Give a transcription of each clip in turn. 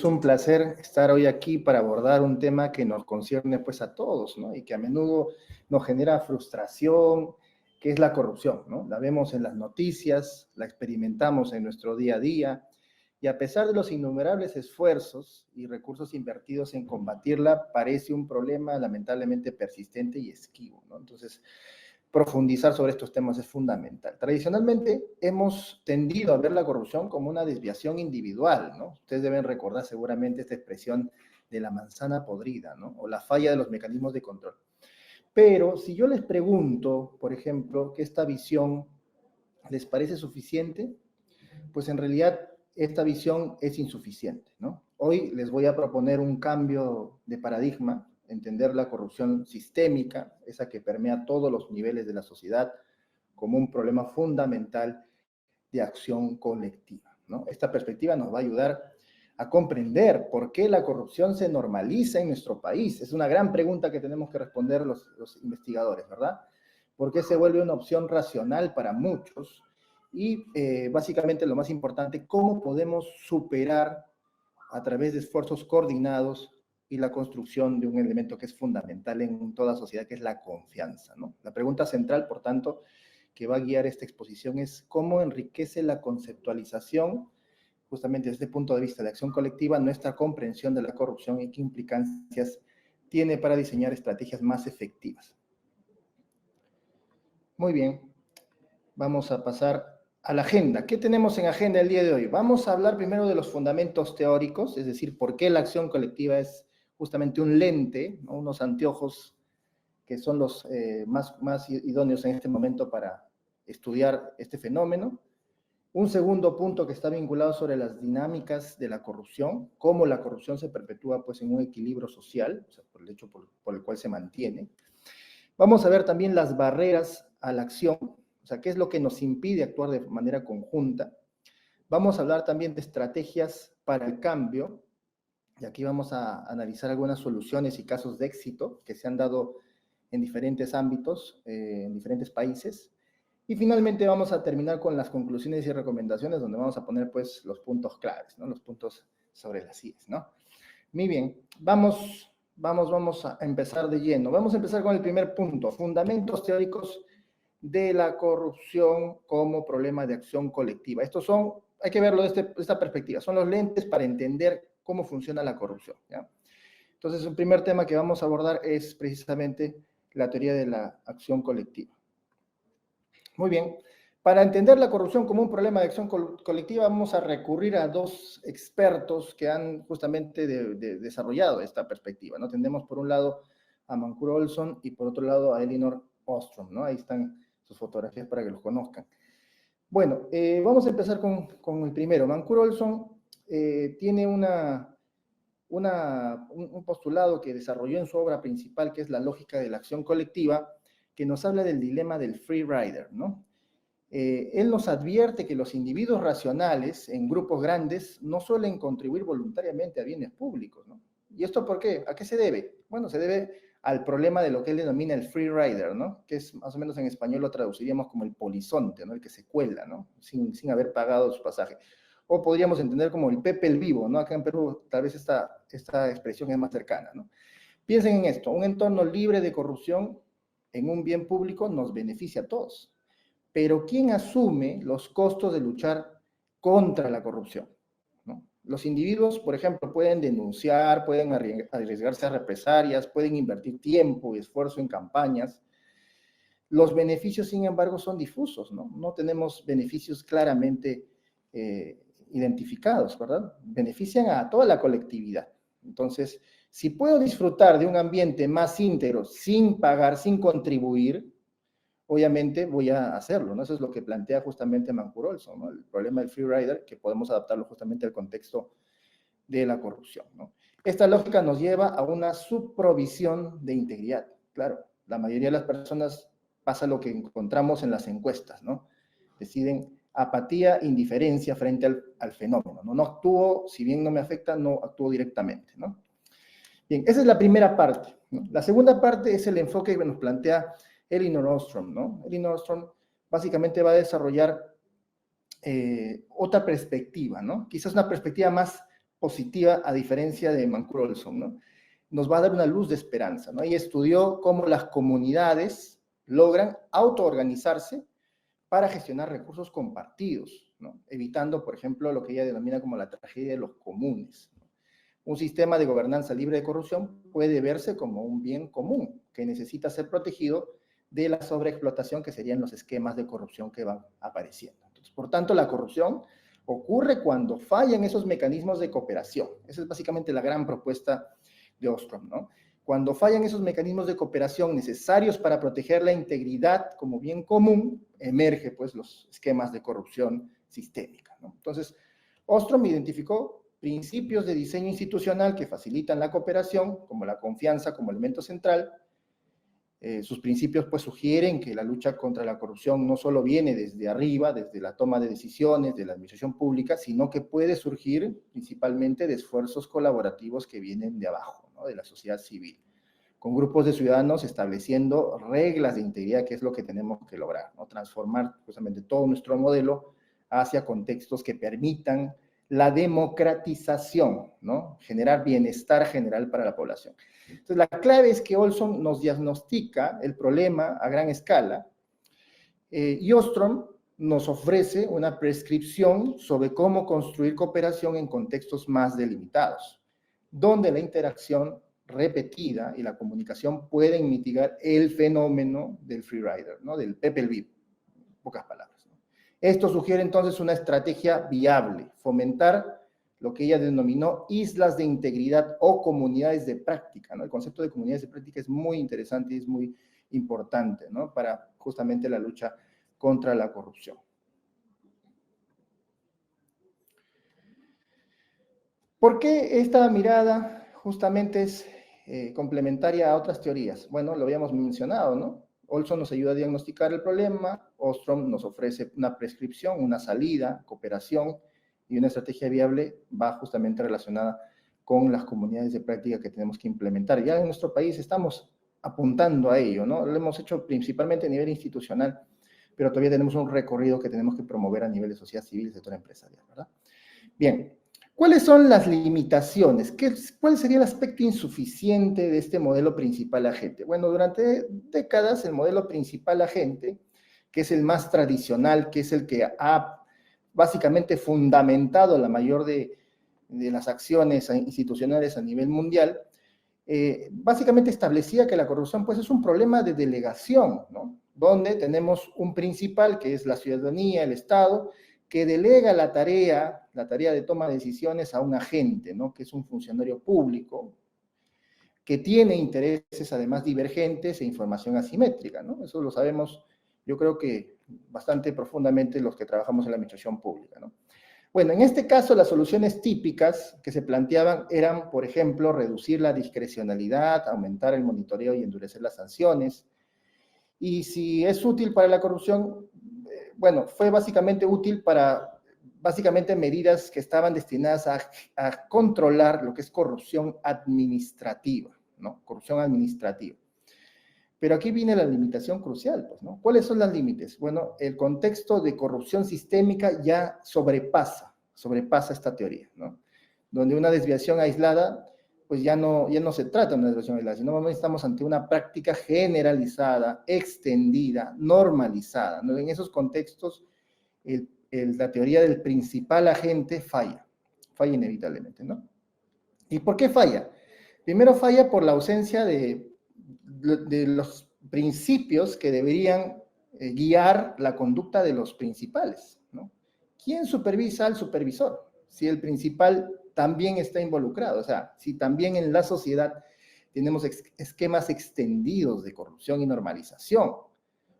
es un placer estar hoy aquí para abordar un tema que nos concierne pues a todos, ¿no? Y que a menudo nos genera frustración, que es la corrupción, ¿no? La vemos en las noticias, la experimentamos en nuestro día a día, y a pesar de los innumerables esfuerzos y recursos invertidos en combatirla, parece un problema lamentablemente persistente y esquivo, ¿no? Entonces, profundizar sobre estos temas es fundamental. Tradicionalmente hemos tendido a ver la corrupción como una desviación individual, ¿no? Ustedes deben recordar seguramente esta expresión de la manzana podrida, ¿no? O la falla de los mecanismos de control. Pero si yo les pregunto, por ejemplo, que esta visión les parece suficiente, pues en realidad esta visión es insuficiente, ¿no? Hoy les voy a proponer un cambio de paradigma, entender la corrupción sistémica, esa que permea todos los niveles de la sociedad, como un problema fundamental de acción colectiva, ¿no? Esta perspectiva nos va a ayudar a comprender por qué la corrupción se normaliza en nuestro país. Es una gran pregunta que tenemos que responder los investigadores, ¿verdad? ¿Por qué se vuelve una opción racional para muchos? Y básicamente lo más importante, ¿cómo podemos superar a través de esfuerzos coordinados y la construcción de un elemento que es fundamental en toda sociedad, que es la confianza, ¿no? La pregunta central, por tanto, que va a guiar esta exposición es cómo enriquece la conceptualización, justamente desde este punto de vista de acción colectiva, nuestra comprensión de la corrupción y qué implicancias tiene para diseñar estrategias más efectivas. Muy bien, vamos a pasar a la agenda. ¿Qué tenemos en agenda el día de hoy? Vamos a hablar primero de los fundamentos teóricos, es decir, por qué la acción colectiva es justamente un lente, ¿no? Unos anteojos que son los más idóneos en este momento para estudiar este fenómeno. Un segundo punto que está vinculado sobre las dinámicas de la corrupción, cómo la corrupción se perpetúa pues, en un equilibrio social, o sea, por el hecho por el cual se mantiene. Vamos a ver también las barreras a la acción, o sea, qué es lo que nos impide actuar de manera conjunta. Vamos a hablar también de estrategias para el cambio, y aquí vamos a analizar algunas soluciones y casos de éxito que se han dado en diferentes ámbitos, en diferentes países. Y finalmente vamos a terminar con las conclusiones y recomendaciones, donde vamos a poner pues los puntos claves, ¿no? Los puntos sobre las IES, ¿no? Muy bien, vamos a empezar de lleno. Vamos a empezar con el primer punto, fundamentos teóricos de la corrupción como problema de acción colectiva. Estos son, hay que verlo desde esta perspectiva, son los lentes para entender cómo funciona la corrupción, ¿ya? Entonces, el primer tema que vamos a abordar es precisamente la teoría de la acción colectiva. Muy bien. Para entender la corrupción como un problema de acción colectiva, vamos a recurrir a dos expertos que han justamente desarrollado esta perspectiva, ¿no? Tenemos por un lado a Mancur Olson y por otro lado a Elinor Ostrom, ¿no? Ahí están sus fotografías para que los conozcan. Bueno, vamos a empezar con el primero. Mancur Olson tiene un postulado que desarrolló en su obra principal, que es La lógica de la acción colectiva, que nos habla del dilema del free rider, ¿no? Él nos advierte que los individuos racionales en grupos grandes no suelen contribuir voluntariamente a bienes públicos, ¿no? ¿Y esto por qué? ¿A qué se debe? Bueno, se debe al problema de lo que él denomina el free rider, ¿no? Que es más o menos en español lo traduciríamos como el polizonte, ¿no? El que se cuela, ¿no? Sin haber pagado su pasaje. O podríamos entender como el Pepe el Vivo, ¿no? Acá en Perú tal vez esta expresión es más cercana, ¿no? Piensen en esto, un entorno libre de corrupción en un bien público nos beneficia a todos. Pero ¿quién asume los costos de luchar contra la corrupción? ¿No? Los individuos, por ejemplo, pueden denunciar, pueden arriesgarse a represalias, pueden invertir tiempo y esfuerzo en campañas. Los beneficios, sin embargo, son difusos, ¿no? No tenemos beneficios claramente identificados, ¿verdad? Benefician a toda la colectividad. Entonces, si puedo disfrutar de un ambiente más íntegro sin pagar, sin contribuir, obviamente voy a hacerlo, ¿no? Eso es lo que plantea justamente Mancur Olson, ¿no? El problema del free rider, que podemos adaptarlo justamente al contexto de la corrupción, ¿no? Esta lógica nos lleva a una subprovisión de integridad. Claro, la mayoría de las personas pasa lo que encontramos en las encuestas, ¿no? Deciden apatía, indiferencia frente al fenómeno, ¿no? No actúo, si bien no me afecta, no actúo directamente, ¿no? Bien, esa es la primera parte, ¿no? La segunda parte es el enfoque que nos plantea Elinor Ostrom, ¿no? Elinor Ostrom básicamente va a desarrollar otra perspectiva, ¿no? Quizás una perspectiva más positiva a diferencia de Mancur Olson, ¿no? Nos va a dar una luz de esperanza, ¿no? Ella estudió cómo las comunidades logran autoorganizarse para gestionar recursos compartidos, ¿no? Evitando, por ejemplo, lo que ella denomina como la tragedia de los comunes. Un sistema de gobernanza libre de corrupción puede verse como un bien común que necesita ser protegido de la sobreexplotación que serían los esquemas de corrupción que van apareciendo. Entonces, por tanto, la corrupción ocurre cuando fallan esos mecanismos de cooperación. Esa es básicamente la gran propuesta de Ostrom, ¿no? Cuando fallan esos mecanismos de cooperación necesarios para proteger la integridad como bien común, emerge pues los esquemas de corrupción sistémica, ¿no? Entonces, Ostrom identificó principios de diseño institucional que facilitan la cooperación, como la confianza como elemento central. Sus principios pues sugieren que la lucha contra la corrupción no solo viene desde arriba, desde la toma de decisiones de la administración pública, sino que puede surgir principalmente de esfuerzos colaborativos que vienen de abajo, ¿no? De la sociedad civil, con grupos de ciudadanos estableciendo reglas de integridad, que es lo que tenemos que lograr, ¿no? Transformar justamente todo nuestro modelo hacia contextos que permitan la democratización, ¿no? Generar bienestar general para la población. Entonces, la clave es que Olson nos diagnostica el problema a gran escala y Ostrom nos ofrece una prescripción sobre cómo construir cooperación en contextos más delimitados, donde la interacción repetida y la comunicación pueden mitigar el fenómeno del freerider, ¿no? Del people, en pocas palabras, ¿no? Esto sugiere entonces una estrategia viable, fomentar lo que ella denominó islas de integridad o comunidades de práctica, ¿no? El concepto de comunidades de práctica es muy interesante y es muy importante, ¿no? Para justamente la lucha contra la corrupción. ¿Por qué esta mirada justamente es complementaria a otras teorías? Bueno, lo habíamos mencionado, ¿no? Olson nos ayuda a diagnosticar el problema, Ostrom nos ofrece una prescripción, una salida, cooperación, y una estrategia viable va justamente relacionada con las comunidades de práctica que tenemos que implementar. Ya en nuestro país estamos apuntando a ello, ¿no? Lo hemos hecho principalmente a nivel institucional, pero todavía tenemos un recorrido que tenemos que promover a nivel de sociedad civil y sector empresarial, ¿verdad? Bien, ¿cuáles son las limitaciones? ¿Cuál sería el aspecto insuficiente de este modelo principal agente? Bueno, durante décadas el modelo principal agente, que es el más tradicional, que es el que ha básicamente fundamentado la mayor de las acciones institucionales a nivel mundial, básicamente establecía que la corrupción pues es un problema de delegación, ¿no? Donde tenemos un principal, que es la ciudadanía, el Estado, que delega la tarea de toma de decisiones a un agente, ¿no? Que es un funcionario público, que tiene intereses además divergentes e información asimétrica, ¿no? Eso lo sabemos, yo creo que bastante profundamente los que trabajamos en la administración pública, ¿no? Bueno, en este caso las soluciones típicas que se planteaban eran, por ejemplo, reducir la discrecionalidad, aumentar el monitoreo y endurecer las sanciones. Y si es útil para la corrupción, bueno, fue básicamente útil para medidas que estaban destinadas a controlar lo que es corrupción administrativa, ¿no? Corrupción administrativa. Pero aquí viene la limitación crucial, pues, ¿no? ¿Cuáles son los límites? Bueno, el contexto de corrupción sistémica ya sobrepasa esta teoría, ¿no? Donde una desviación aislada, pues ya no se trata de una desviación aislada, sino estamos ante una práctica generalizada, extendida, normalizada, ¿no? En esos contextos, la teoría del principal agente falla inevitablemente, ¿no? ¿Y por qué falla? Primero falla por la ausencia de los principios que deberían guiar la conducta de los principales, ¿no? ¿Quién supervisa al supervisor? Si el principal también está involucrado, o sea, si también en la sociedad tenemos esquemas extendidos de corrupción y normalización. O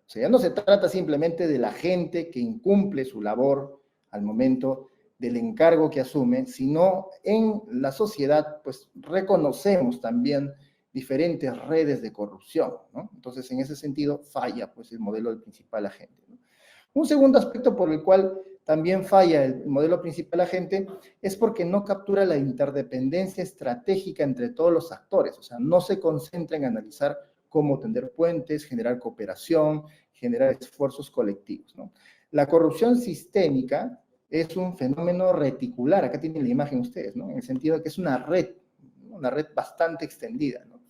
sea, ya no se trata simplemente de la gente que incumple su labor al momento del encargo que asume, sino en la sociedad, pues reconocemos también diferentes redes de corrupción, ¿no? Entonces, en ese sentido, falla pues el modelo del principal agente, ¿no? Un segundo aspecto por el cual también falla el modelo principal agente es porque no captura la interdependencia estratégica entre todos los actores, o sea, no se concentra en analizar cómo tender puentes, generar cooperación, generar esfuerzos colectivos, ¿no? La corrupción sistémica es un fenómeno reticular. Acá tienen la imagen ustedes, ¿no? En el sentido de que es una red bastante extendida, ¿no?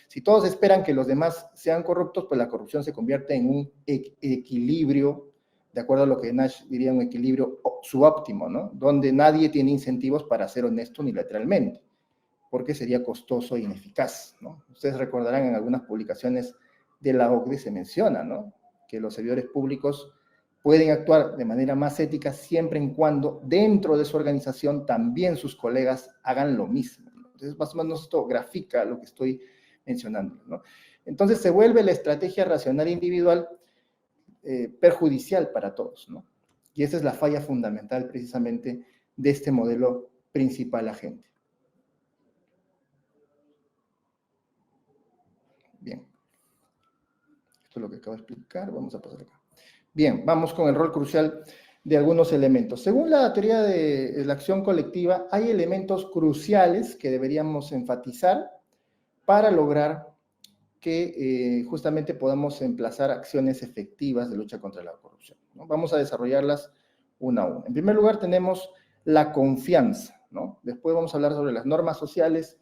Si todos esperan que los demás sean corruptos, pues la corrupción se convierte en un equilibrio, de acuerdo a lo que Nash diría, un equilibrio subóptimo, ¿no? Donde nadie tiene incentivos para ser honesto unilateralmente, porque sería costoso e ineficaz, ¿no? Ustedes recordarán en algunas publicaciones de la OCDE se menciona, ¿no? Que los servidores públicos pueden actuar de manera más ética siempre en cuando dentro de su organización también sus colegas hagan lo mismo, ¿no? Entonces, más o menos esto grafica lo que estoy mencionando, ¿no? Entonces se vuelve la estrategia racional individual perjudicial para todos, ¿no? Y esa es la falla fundamental precisamente de este modelo principal agente. Bien. Esto es lo que acabo de explicar. Vamos a pasar acá. Bien, vamos con el rol crucial de algunos elementos. Según la teoría de la acción colectiva, hay elementos cruciales que deberíamos enfatizar para lograr que justamente podamos emplazar acciones efectivas de lucha contra la corrupción, ¿no? Vamos a desarrollarlas una a una. En primer lugar, tenemos la confianza, ¿no? Después vamos a hablar sobre las normas sociales,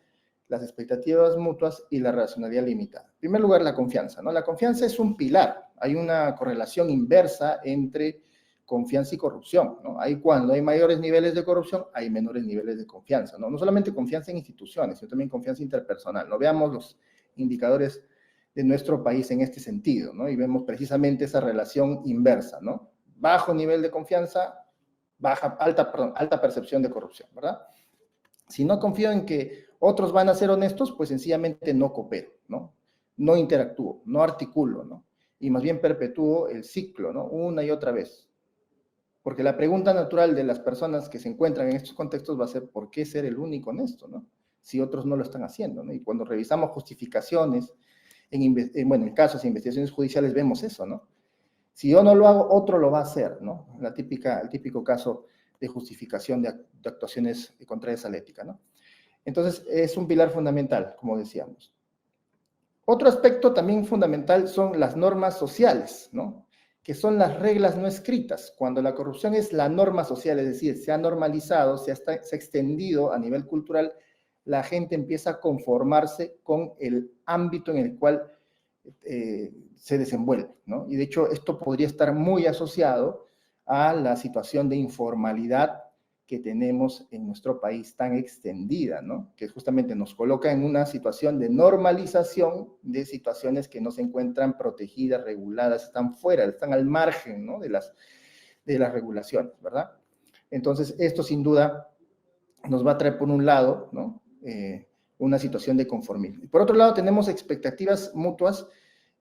las expectativas mutuas y la racionalidad limitada. En primer lugar, la confianza, ¿no? La confianza es un pilar. Hay una correlación inversa entre confianza y corrupción, ¿no? Cuando hay mayores niveles de corrupción, hay menores niveles de confianza, ¿no? No solamente confianza en instituciones, sino también confianza interpersonal, ¿no? Veamos los indicadores de nuestro país en este sentido, ¿no? Y vemos precisamente esa relación inversa, ¿no? Bajo nivel de confianza, alta percepción de corrupción, ¿verdad? Si no confío en que otros van a ser honestos, pues sencillamente no coopero, ¿no? No interactúo, no articulo, ¿no? Y más bien perpetúo el ciclo, ¿no? Una y otra vez. Porque la pregunta natural de las personas que se encuentran en estos contextos va a ser, ¿por qué ser el único honesto, ¿no? Si otros no lo están haciendo, ¿no? Y cuando revisamos justificaciones, en casos de investigaciones judiciales vemos eso, ¿no? Si yo no lo hago, otro lo va a hacer, ¿no? El típico caso de justificación de actuaciones contrarias a la ética, ¿no? Entonces, es un pilar fundamental, como decíamos. Otro aspecto también fundamental son las normas sociales, ¿no? Que son las reglas no escritas. Cuando la corrupción es la norma social, es decir, se ha normalizado, se ha extendido a nivel cultural, la gente empieza a conformarse con el ámbito en el cual se desenvuelve, ¿no? Y de hecho, esto podría estar muy asociado a la situación de informalidad que tenemos en nuestro país tan extendida, ¿no? Que justamente nos coloca en una situación de normalización de situaciones que no se encuentran protegidas, reguladas, están fuera, están al margen, ¿no? de las regulaciones, ¿verdad? Entonces, esto sin duda nos va a traer por un lado, ¿no? Una situación de conformismo. Y por otro lado, tenemos expectativas mutuas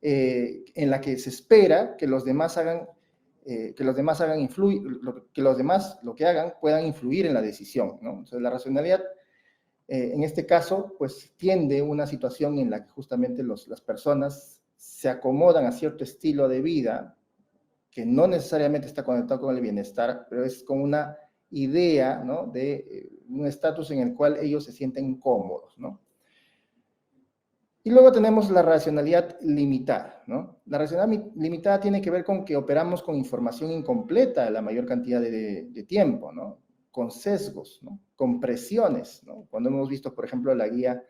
en la que se espera que los demás hagan influir, que los demás lo que hagan puedan influir en la decisión, ¿no? Entonces, la racionalidad, en este caso, pues tiende una situación en la que justamente las personas se acomodan a cierto estilo de vida que no necesariamente está conectado con el bienestar, pero es con una idea, ¿no? De un estatus en el cual ellos se sienten cómodos, ¿no? Y luego tenemos la racionalidad limitada, ¿no? La racionalidad limitada tiene que ver con que operamos con información incompleta la mayor cantidad de tiempo, ¿no? Con sesgos, ¿no? Con presiones, ¿no? Cuando hemos visto, por ejemplo, la guía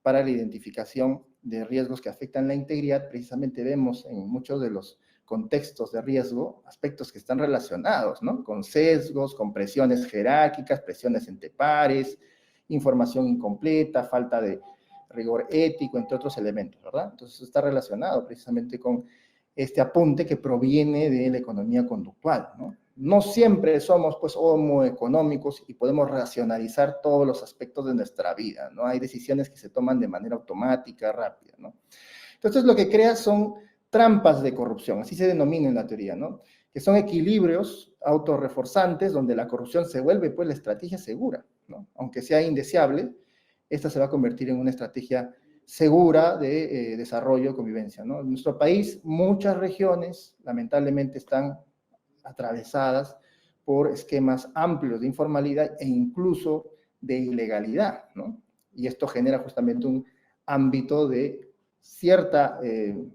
para la identificación de riesgos que afectan la integridad, precisamente vemos en muchos de los contextos de riesgo aspectos que están relacionados, ¿no? Con sesgos, con presiones jerárquicas, presiones entre pares, información incompleta, falta de rigor ético, entre otros elementos, ¿verdad? Entonces está relacionado precisamente con este apunte que proviene de la economía conductual, ¿no? No siempre somos, pues, homo económicos y podemos racionalizar todos los aspectos de nuestra vida, ¿no? Hay decisiones que se toman de manera automática, rápida, ¿no? Entonces, lo que crea son trampas de corrupción, así se denomina en la teoría, ¿no? Que son equilibrios autorreforzantes donde la corrupción se vuelve, pues, la estrategia segura, ¿no? Aunque sea indeseable, esta se va a convertir en una estrategia segura de desarrollo y convivencia, ¿no? En nuestro país, muchas regiones, lamentablemente, están atravesadas por esquemas amplios de informalidad e incluso de ilegalidad, ¿no? Y esto genera justamente un ámbito de cierta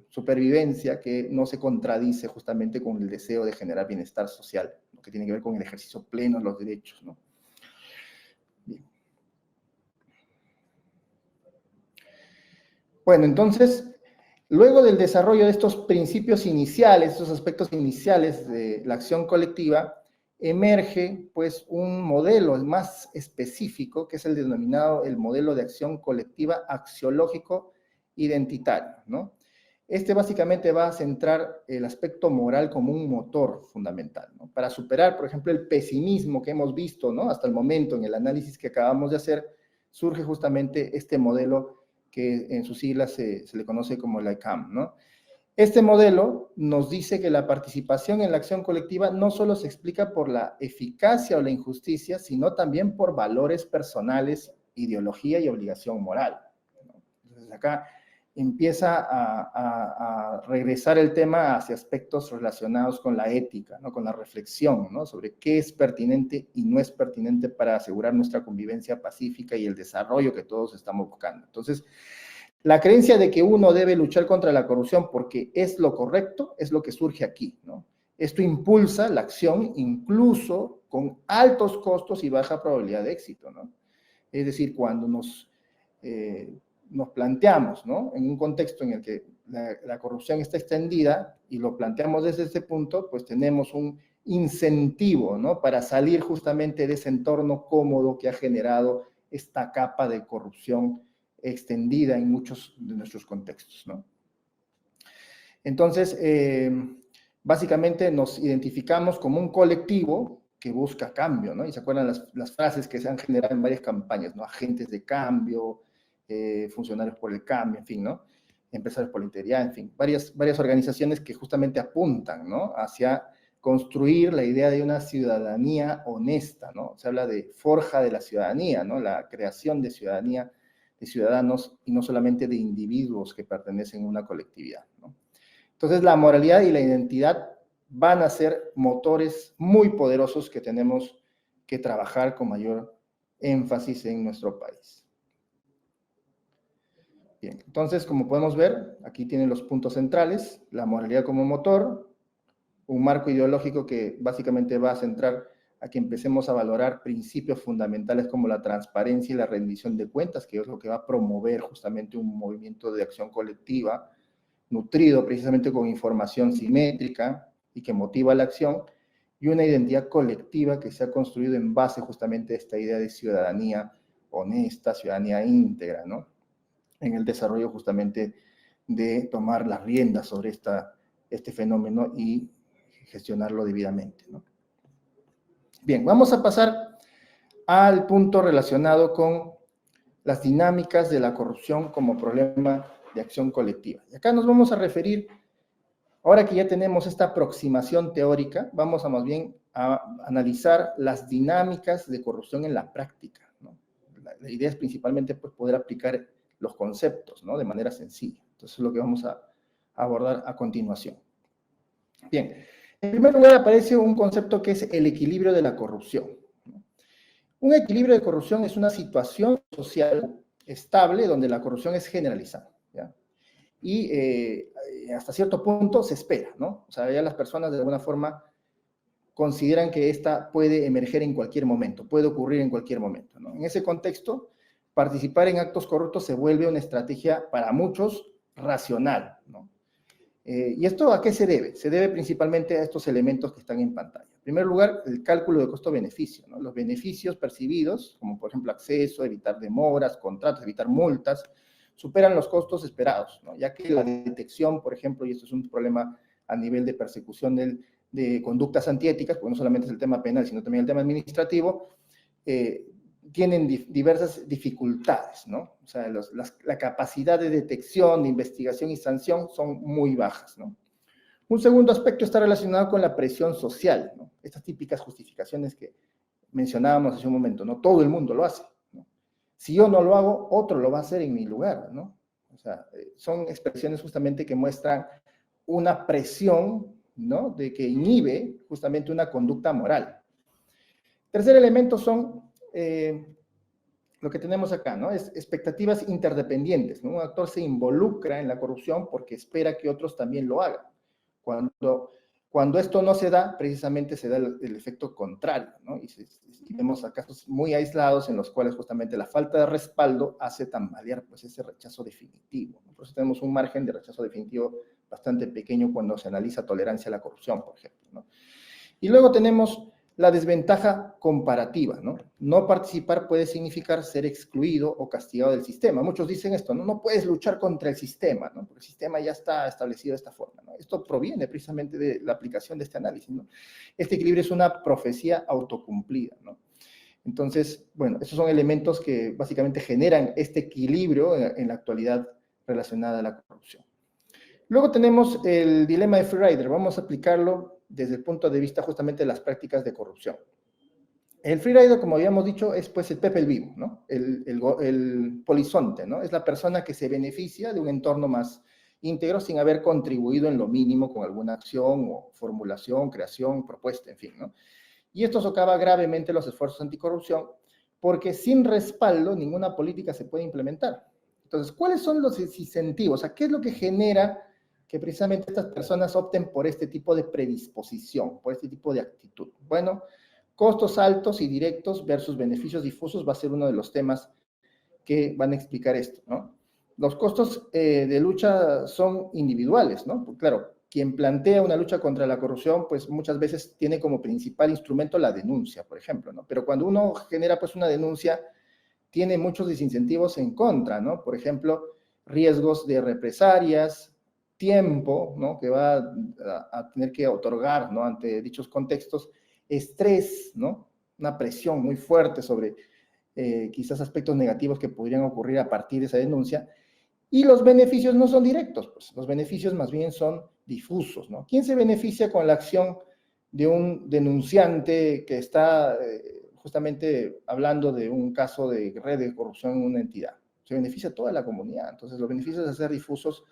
supervivencia que no se contradice justamente con el deseo de generar bienestar social, que tiene que ver con el ejercicio pleno de los derechos, ¿no? Bien. Bueno, entonces, luego del desarrollo de estos principios iniciales, estos aspectos iniciales de la acción colectiva, emerge pues un modelo más específico, que es el denominado el modelo de acción colectiva axiológico identitario, ¿no? Este básicamente va a centrar el aspecto moral como un motor fundamental, ¿no? Para superar, por ejemplo, el pesimismo que hemos visto, ¿no? Hasta el momento en el análisis que acabamos de hacer, surge justamente este modelo que en sus siglas se le conoce como la ICAM, ¿no? Este modelo nos dice que la participación en la acción colectiva no solo se explica por la eficacia o la injusticia, sino también por valores personales, ideología y obligación moral, ¿no? Entonces acá empieza a regresar el tema hacia aspectos relacionados con la ética, ¿no? Con la reflexión, ¿no? Sobre qué es pertinente y no es pertinente para asegurar nuestra convivencia pacífica y el desarrollo que todos estamos buscando. Entonces, la creencia de que uno debe luchar contra la corrupción porque es lo correcto es lo que surge aquí, ¿no? Esto impulsa la acción incluso con altos costos y baja probabilidad de éxito, ¿no? Es decir, cuando nos planteamos, ¿no? En un contexto en el que la corrupción está extendida y lo planteamos desde ese punto, pues tenemos un incentivo, ¿no? Para salir justamente de ese entorno cómodo que ha generado esta capa de corrupción extendida en muchos de nuestros contextos, ¿no? Entonces, básicamente nos identificamos como un colectivo que busca cambio, ¿no? Y se acuerdan las frases que se han generado en varias campañas, ¿no? Agentes de cambio, funcionarios por el cambio, en fin, ¿no? Empresarios por la integridad, en fin, varias organizaciones que justamente apuntan, ¿no? Hacia construir la idea de una ciudadanía honesta, ¿no? Se habla de forja de la ciudadanía, ¿no? La creación de ciudadanía, de ciudadanos y no solamente de individuos que pertenecen a una colectividad, ¿no? Entonces, la moralidad y la identidad van a ser motores muy poderosos que tenemos que trabajar con mayor énfasis en nuestro país. Bien, entonces, como podemos ver, aquí tienen los puntos centrales, la moralidad como motor, un marco ideológico que básicamente va a centrar a que empecemos a valorar principios fundamentales como la transparencia y la rendición de cuentas, que es lo que va a promover justamente un movimiento de acción colectiva, nutrido precisamente con información simétrica y que motiva la acción, y una identidad colectiva que se ha construido en base justamente a esta idea de ciudadanía honesta, ciudadanía íntegra, ¿no? En el desarrollo justamente de tomar las riendas sobre este fenómeno y gestionarlo debidamente, ¿no? Bien, vamos a pasar al punto relacionado con las dinámicas de la corrupción como problema de acción colectiva. Y acá nos vamos a referir, ahora que ya tenemos esta aproximación teórica, vamos a más bien a analizar las dinámicas de corrupción en la práctica, ¿no? La idea es principalmente pues, poder aplicar los conceptos, ¿no? De manera sencilla. Entonces es lo que vamos a abordar a continuación. Bien, en primer lugar aparece un concepto que es el equilibrio de la corrupción. Un equilibrio de corrupción es una situación social estable donde la corrupción es generalizada, ¿ya? Y hasta cierto punto se espera, ¿no? O sea, ya las personas de alguna forma consideran que esta puede emerger en cualquier momento, puede ocurrir en cualquier momento, ¿no? En ese contexto, participar en actos corruptos se vuelve una estrategia para muchos racional, ¿no? ¿Y esto a qué se debe? Se debe principalmente a estos elementos que están en pantalla. En primer lugar, el cálculo de costo-beneficio, ¿no? Los beneficios percibidos, como por ejemplo acceso, evitar demoras, contratos, evitar multas, superan los costos esperados, ¿no? Ya que la detección, por ejemplo, y esto es un problema a nivel de persecución de conductas antiéticas, porque no solamente es el tema penal, sino también el tema administrativo, tienen diversas dificultades, ¿no? O sea, la capacidad de detección, de investigación y sanción son muy bajas, ¿no? Un segundo aspecto está relacionado con la presión social, ¿no? Estas típicas justificaciones que mencionábamos hace un momento, ¿no? Todo el mundo lo hace, ¿no? Si yo no lo hago, otro lo va a hacer en mi lugar, ¿no? O sea, son expresiones justamente que muestran una presión, ¿no? De que inhibe justamente una conducta moral. Tercer elemento son lo que tenemos acá, ¿no? Es expectativas interdependientes, ¿no? Un actor se involucra en la corrupción porque espera que otros también lo hagan. Cuando Cuando esto no se da, precisamente se da el efecto contrario, ¿no? Y vemos a casos muy aislados en los cuales justamente la falta de respaldo hace tambalear pues, ese rechazo definitivo, ¿no? Por eso tenemos un margen de rechazo definitivo bastante pequeño cuando se analiza tolerancia a la corrupción, por ejemplo, ¿no? Y luego tenemos la desventaja comparativa, ¿no? No participar puede significar ser excluido o castigado del sistema. Muchos dicen esto, ¿no? No puedes luchar contra el sistema, ¿no? Porque el sistema ya está establecido de esta forma, ¿no? Esto proviene precisamente de la aplicación de este análisis, ¿no? Este equilibrio es una profecía autocumplida, ¿no? Entonces, bueno, esos son elementos que básicamente generan este equilibrio en la actualidad relacionada a la corrupción. Luego tenemos el dilema de Freerider. Vamos a aplicarlo desde el punto de vista justamente de las prácticas de corrupción. El freerider, como habíamos dicho, es pues el Pepe el vivo, ¿no? El polizonte, ¿no? Es la persona que se beneficia de un entorno más íntegro sin haber contribuido en lo mínimo con alguna acción o formulación, creación, propuesta, en fin, ¿no? Y esto socava gravemente los esfuerzos anticorrupción porque sin respaldo ninguna política se puede implementar. Entonces, ¿cuáles son los incentivos? O sea, ¿qué es lo que genera que precisamente estas personas opten por este tipo de predisposición, por este tipo de actitud? Bueno, costos altos y directos versus beneficios difusos va a ser uno de los temas que van a explicar esto, ¿no? Los costos de lucha son individuales, ¿no? Pues claro, quien plantea una lucha contra la corrupción, pues muchas veces tiene como principal instrumento la denuncia, por ejemplo, ¿no? Pero cuando uno genera pues una denuncia, tiene muchos desincentivos en contra, ¿no? Por ejemplo, riesgos de represalias, tiempo, ¿no? Que va a tener que otorgar, ¿no? Ante dichos contextos, estrés, ¿no? Una presión muy fuerte sobre quizás aspectos negativos que podrían ocurrir a partir de esa denuncia, y los beneficios no son directos, pues los beneficios más bien son difusos, ¿no? ¿Quién se beneficia con la acción de un denunciante que está justamente hablando de un caso de red de corrupción en una entidad? Se beneficia toda la comunidad. Entonces, los beneficios de ser difusos,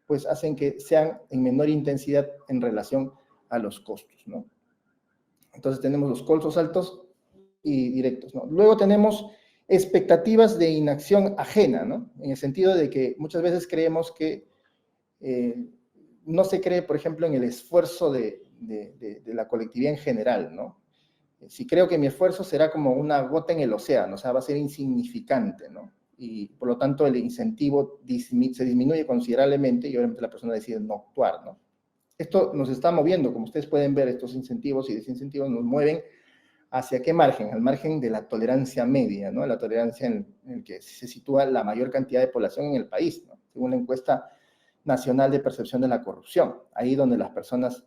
pues hacen que sean en menor intensidad en relación a los costos, ¿no? Entonces, tenemos los costos altos y directos, ¿no? Luego tenemos expectativas de inacción ajena, ¿no? En el sentido de que muchas veces creemos que no se cree, por ejemplo, en el esfuerzo de la colectividad en general, ¿no? Si creo que mi esfuerzo será como una gota en el océano, o sea, va a ser insignificante, ¿no? Y por lo tanto el incentivo se disminuye considerablemente y obviamente la persona decide no actuar, ¿no? Esto nos está moviendo, como ustedes pueden ver, estos incentivos y desincentivos nos mueven ¿hacia qué margen? Al margen de la tolerancia media, ¿no? La tolerancia en el que se sitúa la mayor cantidad de población en el país, ¿no? Según la encuesta nacional de percepción de la corrupción, ahí donde las personas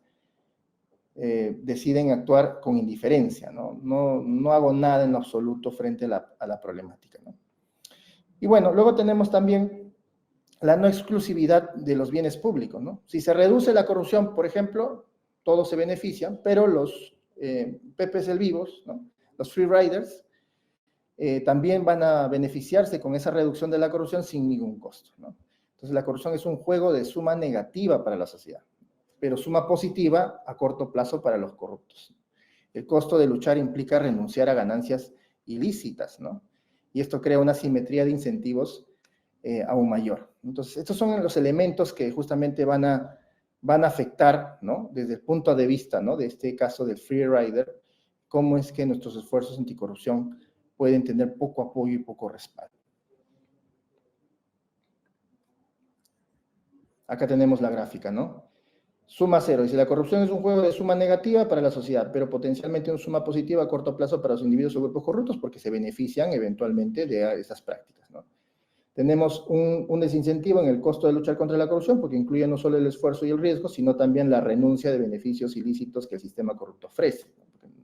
deciden actuar con indiferencia, ¿no? No hago nada en lo absoluto frente a la problemática, ¿no? Y bueno, luego tenemos también la no exclusividad de los bienes públicos, ¿no? Si se reduce la corrupción, por ejemplo, todos se benefician, pero los Pepes el vivos, ¿no? Los free riders, también van a beneficiarse con esa reducción de la corrupción sin ningún costo, ¿no? Entonces la corrupción es un juego de suma negativa para la sociedad, pero suma positiva a corto plazo para los corruptos. El costo de luchar implica renunciar a ganancias ilícitas, ¿no? Y esto crea una simetría de incentivos aún mayor. Entonces, estos son los elementos que justamente van a afectar, ¿no? Desde el punto de vista, ¿no? De este caso del free rider, cómo es que nuestros esfuerzos anticorrupción pueden tener poco apoyo y poco respaldo. Acá tenemos la gráfica, ¿no? Suma cero. Dice, la corrupción es un juego de suma negativa para la sociedad, pero potencialmente una suma positiva a corto plazo para los individuos o grupos corruptos porque se benefician eventualmente de esas prácticas, ¿no? Tenemos un desincentivo en el costo de luchar contra la corrupción porque incluye no solo el esfuerzo y el riesgo, sino también la renuncia de beneficios ilícitos que el sistema corrupto ofrece.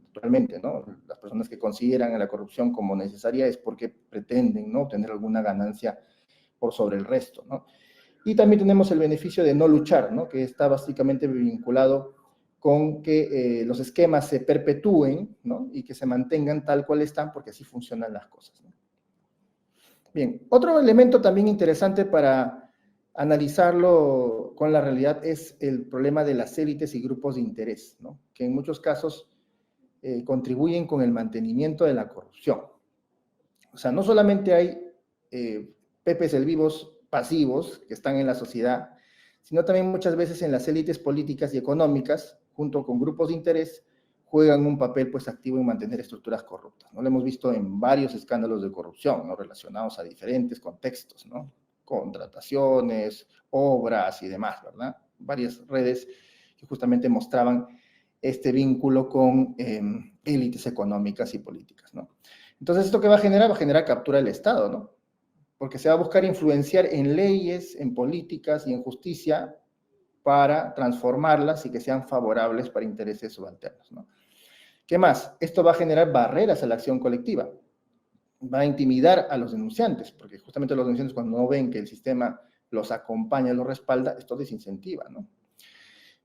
Naturalmente, ¿no? Las personas que consideran a la corrupción como necesaria es porque pretenden, ¿no?, obtener alguna ganancia por sobre el resto, ¿no? Y también tenemos el beneficio de no luchar, ¿no?, que está básicamente vinculado con que los esquemas se perpetúen, ¿no?, y que se mantengan tal cual están, porque así funcionan las cosas, ¿no? Bien, otro elemento también interesante para analizarlo con la realidad es el problema de las élites y grupos de interés, ¿no?, que en muchos casos contribuyen con el mantenimiento de la corrupción. O sea, no solamente hay pepes el vivos pasivos que están en la sociedad, sino también muchas veces en las élites políticas y económicas, junto con grupos de interés, juegan un papel pues activo en mantener estructuras corruptas, ¿no? Lo hemos visto en varios escándalos de corrupción, ¿no? Relacionados a diferentes contextos, ¿no? Contrataciones, obras y demás, ¿verdad? Varias redes que justamente mostraban este vínculo con élites económicas y políticas, ¿no? Entonces, ¿esto qué va a generar? Va a generar captura del Estado, ¿no? Porque se va a buscar influenciar en leyes, en políticas y en justicia para transformarlas y que sean favorables para intereses subalternos, ¿no? ¿Qué más? Esto va a generar barreras a la acción colectiva, va a intimidar a los denunciantes, porque justamente los denunciantes cuando no ven que el sistema los acompaña, los respalda, esto desincentiva, ¿no?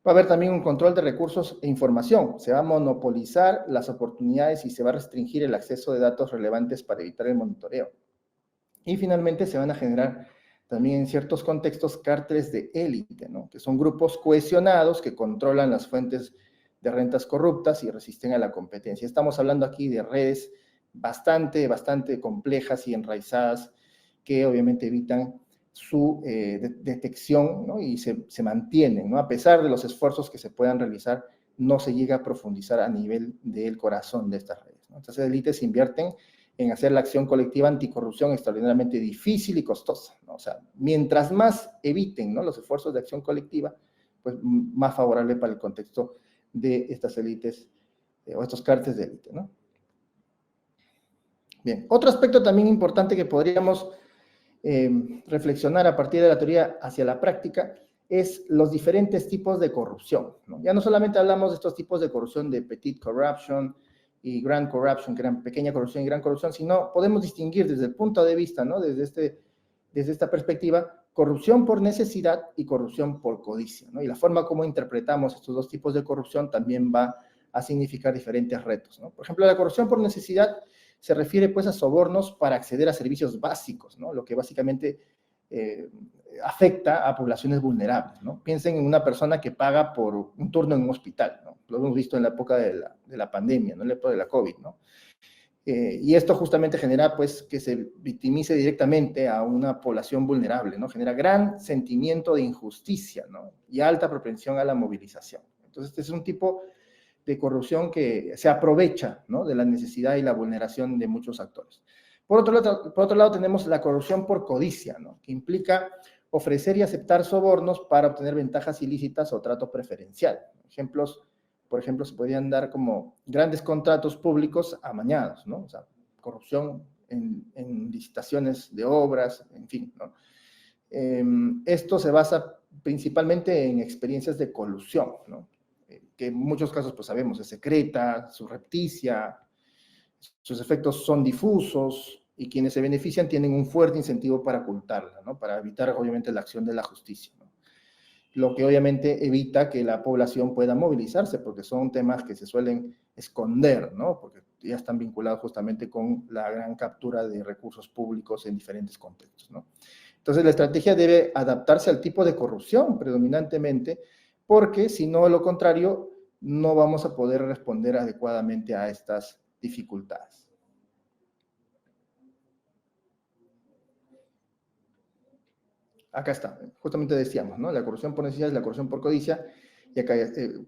Va a haber también un control de recursos e información, se va a monopolizar las oportunidades y se va a restringir el acceso de datos relevantes para evitar el monitoreo. Y finalmente se van a generar también en ciertos contextos cárteles de élite, ¿no? Que son grupos cohesionados que controlan las fuentes de rentas corruptas y resisten a la competencia. Estamos hablando aquí de redes bastante complejas y enraizadas que obviamente evitan su detección, ¿no? Y se mantienen, ¿no? A pesar de los esfuerzos que se puedan realizar, no se llega a profundizar a nivel del corazón de estas redes, ¿no? Entonces, élites invierten en hacer la acción colectiva anticorrupción extraordinariamente difícil y costosa, ¿no? O sea, mientras más eviten, ¿no?, los esfuerzos de acción colectiva, pues más favorable para el contexto de estas élites o estos cárteles de élite, ¿no? Bien, otro aspecto también importante que podríamos reflexionar a partir de la teoría hacia la práctica es los diferentes tipos de corrupción, ¿no? Ya no solamente hablamos de estos tipos de corrupción de petit corruption y grand corruption, que eran pequeña corrupción y gran corrupción, sino podemos distinguir desde el punto de vista, ¿no?, desde esta perspectiva, corrupción por necesidad y corrupción por codicia, ¿no? Y la forma como interpretamos estos dos tipos de corrupción también va a significar diferentes retos, ¿no? Por ejemplo, la corrupción por necesidad se refiere pues a sobornos para acceder a servicios básicos, ¿no? Lo que básicamente afecta a poblaciones vulnerables, ¿no? Piensen en una persona que paga por un turno en un hospital, ¿no? Lo hemos visto en la época de la pandemia, ¿no?, en la época de la COVID, ¿no? Y esto justamente genera pues que se victimice directamente a una población vulnerable, ¿no? Genera gran sentimiento de injusticia, ¿no?, y alta propensión a la movilización. Entonces, este es un tipo de corrupción que se aprovecha, ¿no?, de la necesidad y la vulneración de muchos actores. Por otro lado tenemos la corrupción por codicia, ¿no?, que implica ofrecer y aceptar sobornos para obtener ventajas ilícitas o trato preferencial. Por ejemplo, se podrían dar como grandes contratos públicos amañados, ¿no? O sea, corrupción en licitaciones de obras, en fin, ¿no? Esto se basa principalmente en experiencias de colusión, ¿no?, que en muchos casos, pues sabemos, es secreta, subrepticia, sus efectos son difusos y quienes se benefician tienen un fuerte incentivo para ocultarla, ¿no?, para evitar obviamente la acción de la justicia, ¿no? Lo que obviamente evita que la población pueda movilizarse, porque son temas que se suelen esconder, ¿no?, porque ya están vinculados justamente con la gran captura de recursos públicos en diferentes contextos, ¿no? Entonces, la estrategia debe adaptarse al tipo de corrupción predominantemente, porque si no, lo contrario, no vamos a poder responder adecuadamente a estas dificultades. Acá está, justamente decíamos, ¿no?, la corrupción por necesidad es la corrupción por codicia, y acá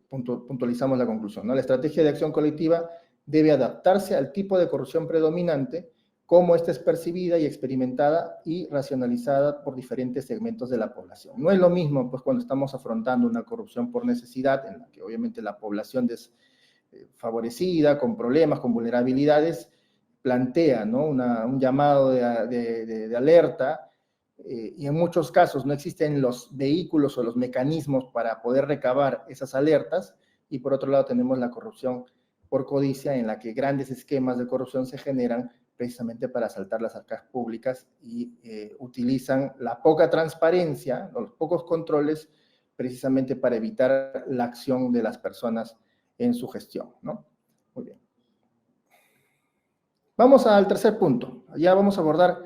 puntualizamos la conclusión, ¿no? La estrategia de acción colectiva debe adaptarse al tipo de corrupción predominante, cómo esta es percibida y experimentada y racionalizada por diferentes segmentos de la población. No es lo mismo, pues, cuando estamos afrontando una corrupción por necesidad, en la que obviamente la población desfavorecida, con problemas, con vulnerabilidades, plantea, ¿no?, un llamado de alerta, y en muchos casos no existen los vehículos o los mecanismos para poder recabar esas alertas, y por otro lado tenemos la corrupción por codicia, en la que grandes esquemas de corrupción se generan precisamente para asaltar las arcas públicas y utilizan la poca transparencia, los pocos controles, precisamente para evitar la acción de las personas en su gestión, ¿no? Muy bien. Vamos al tercer punto. Ya vamos a abordar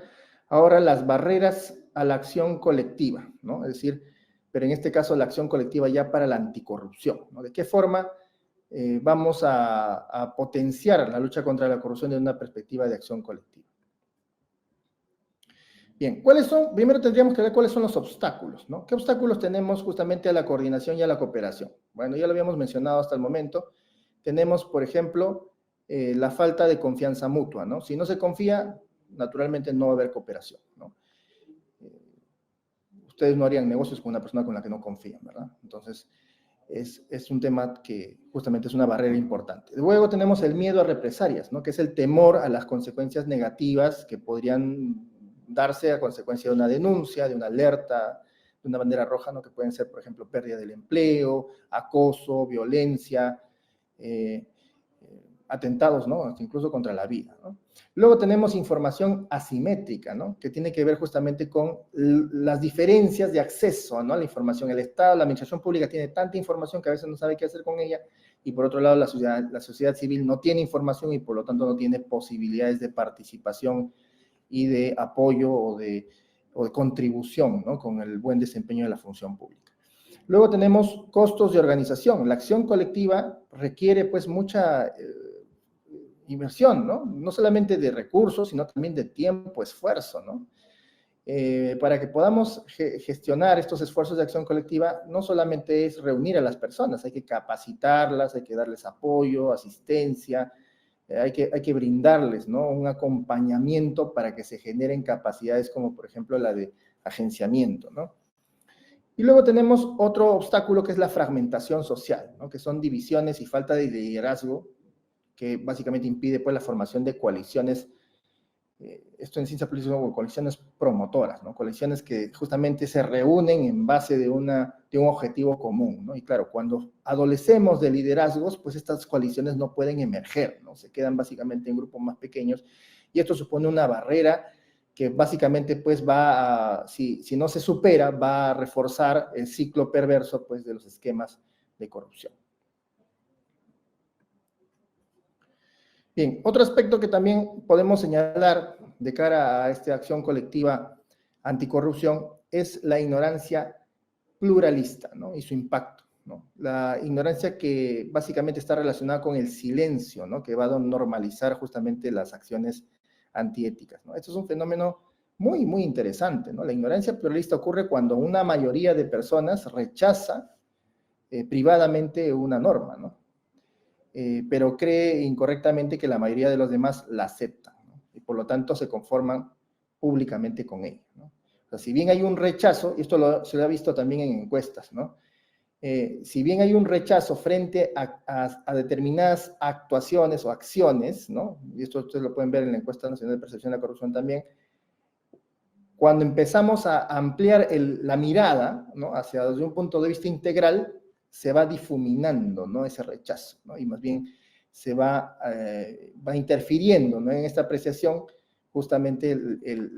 ahora las barreras a la acción colectiva, ¿no? Es decir, pero en este caso la acción colectiva ya para la anticorrupción, ¿no? ¿De qué forma vamos a potenciar la lucha contra la corrupción desde una perspectiva de acción colectiva? Bien, primero tendríamos que ver cuáles son los obstáculos, ¿no? ¿Qué obstáculos tenemos justamente a la coordinación y a la cooperación? Bueno, ya lo habíamos mencionado hasta el momento. Tenemos, por ejemplo, la falta de confianza mutua, ¿no? Si no se confía, naturalmente no va a haber cooperación, ¿no? Ustedes no harían negocios con una persona con la que no confían, ¿verdad? Entonces, es un tema que justamente es una barrera importante. Luego tenemos el miedo a represalias, ¿no? Que es el temor a las consecuencias negativas que podrían darse a consecuencia de una denuncia, de una alerta, de una bandera roja, ¿no? Que pueden ser, por ejemplo, pérdida del empleo, acoso, violencia, atentados, ¿no? Incluso contra la vida, ¿no? Luego tenemos información asimétrica, ¿no? Que tiene que ver justamente con las diferencias de acceso, ¿no? A la información. El Estado, la administración pública tiene tanta información que a veces no sabe qué hacer con ella, y por otro lado la sociedad civil no tiene información y por lo tanto no tiene posibilidades de participación y de apoyo o de contribución, ¿no? Con el buen desempeño de la función pública. Luego tenemos costos de organización. La acción colectiva requiere pues mucha inversión, ¿no? No solamente de recursos, sino también de tiempo, esfuerzo, ¿no? Para que podamos gestionar estos esfuerzos de acción colectiva, no solamente es reunir a las personas, hay que capacitarlas, hay que darles apoyo, asistencia, hay que brindarles, ¿no? Un acompañamiento para que se generen capacidades como, por ejemplo, la de agenciamiento, ¿no? Y luego tenemos otro obstáculo que es la fragmentación social, ¿no? Que son divisiones y falta de liderazgo que básicamente impide pues la formación de coaliciones, esto en ciencia política como coaliciones promotoras, ¿no? Coaliciones que justamente se reúnen en base de un objetivo común, ¿no? Y claro, cuando adolecemos de liderazgos, pues estas coaliciones no pueden emerger, ¿no? Se quedan básicamente en grupos más pequeños, y esto supone una barrera que básicamente pues si no se supera, va a reforzar el ciclo perverso pues de los esquemas de corrupción. Bien, otro aspecto que también podemos señalar de cara a esta acción colectiva anticorrupción es la ignorancia pluralista, ¿no? Y su impacto, ¿no? La ignorancia que básicamente está relacionada con el silencio, ¿no? Que va a normalizar justamente las acciones antiéticas, ¿no? Esto es un fenómeno muy, muy interesante, ¿no? La ignorancia pluralista ocurre cuando una mayoría de personas rechaza privadamente una norma, ¿no? Pero cree incorrectamente que la mayoría de los demás la aceptan, ¿no? Y por lo tanto se conforman públicamente con ella, ¿no? O sea, si bien hay un rechazo, y esto se lo ha visto también en encuestas, ¿no? Si bien hay un rechazo frente a determinadas actuaciones o acciones, ¿no? Y esto ustedes lo pueden ver en la encuesta nacional de percepción de la corrupción también, cuando empezamos a ampliar la mirada, ¿no? Hacia desde un punto de vista integral, se va difuminando, ¿no? Ese rechazo, ¿no? Y más bien se va interfiriendo, ¿no? En esta apreciación justamente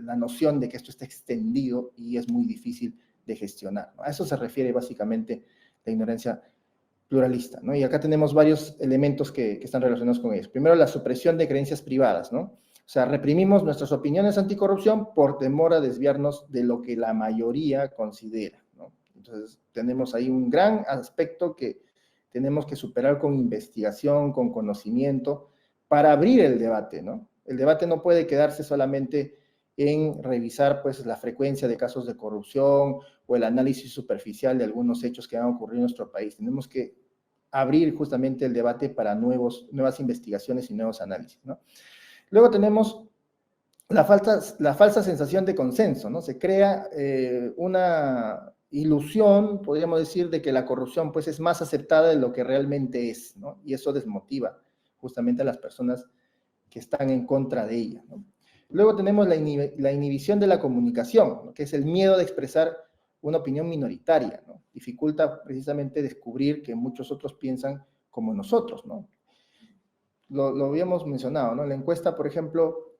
la noción de que esto está extendido y es muy difícil de gestionar, ¿no? A eso se refiere básicamente la ignorancia pluralista, ¿no? Y acá tenemos varios elementos que están relacionados con ellos. Primero, la supresión de creencias privadas, ¿no? O sea, reprimimos nuestras opiniones anticorrupción por temor a desviarnos de lo que la mayoría considera, ¿no? Entonces, tenemos ahí un gran aspecto que tenemos que superar con investigación, con conocimiento, para abrir el debate, ¿no? El debate no puede quedarse solamente en revisar, pues, la frecuencia de casos de corrupción o el análisis superficial de algunos hechos que han ocurrido en nuestro país. Tenemos que abrir justamente el debate para nuevas investigaciones y nuevos análisis, ¿no? Luego tenemos la falsa sensación de consenso, ¿no? Se crea una ilusión, podríamos decir, de que la corrupción pues, es más aceptada de lo que realmente es, ¿no? Y eso desmotiva justamente a las personas que están en contra de ella, ¿no? Luego tenemos la inhibición de la comunicación, ¿no? Que es el miedo de expresar una opinión minoritaria, ¿no? Dificulta precisamente descubrir que muchos otros piensan como nosotros, ¿no? Lo habíamos mencionado, ¿no? La encuesta, por ejemplo,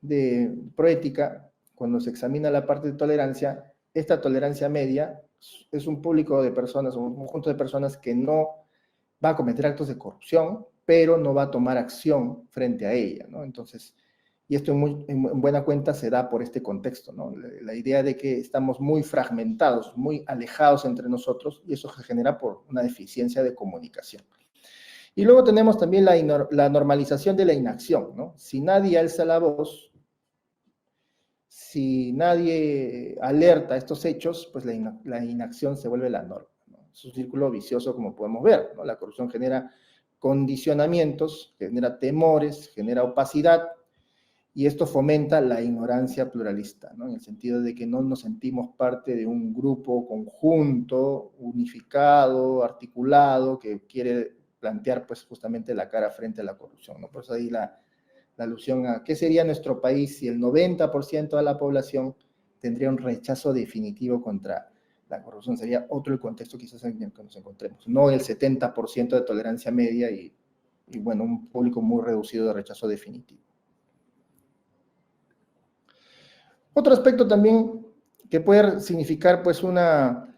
de Proética, cuando se examina la parte de tolerancia, esta tolerancia media es un público de personas, un conjunto de personas que no va a cometer actos de corrupción, pero no va a tomar acción frente a ella, ¿no? Entonces, y esto en buena cuenta se da por este contexto, ¿no? La idea de que estamos muy fragmentados, muy alejados entre nosotros, y eso se genera por una deficiencia de comunicación. Y luego tenemos también la normalización de la inacción, ¿no? Si nadie alza la voz, si nadie alerta a estos hechos, pues la inacción se vuelve la norma, ¿no? Es un círculo vicioso, como podemos ver, ¿no? La corrupción genera condicionamientos, genera temores, genera opacidad, y esto fomenta la ignorancia pluralista, ¿no? En el sentido de que no nos sentimos parte de un grupo conjunto, unificado, articulado, que quiere plantear pues justamente la cara frente a la corrupción, ¿no? Por eso ahí la alusión a qué sería nuestro país si el 90% de la población tendría un rechazo definitivo contra la corrupción. Sería otro el contexto quizás en el que nos encontremos, no el 70% de tolerancia media y bueno, un público muy reducido de rechazo definitivo. Otro aspecto también que puede significar pues una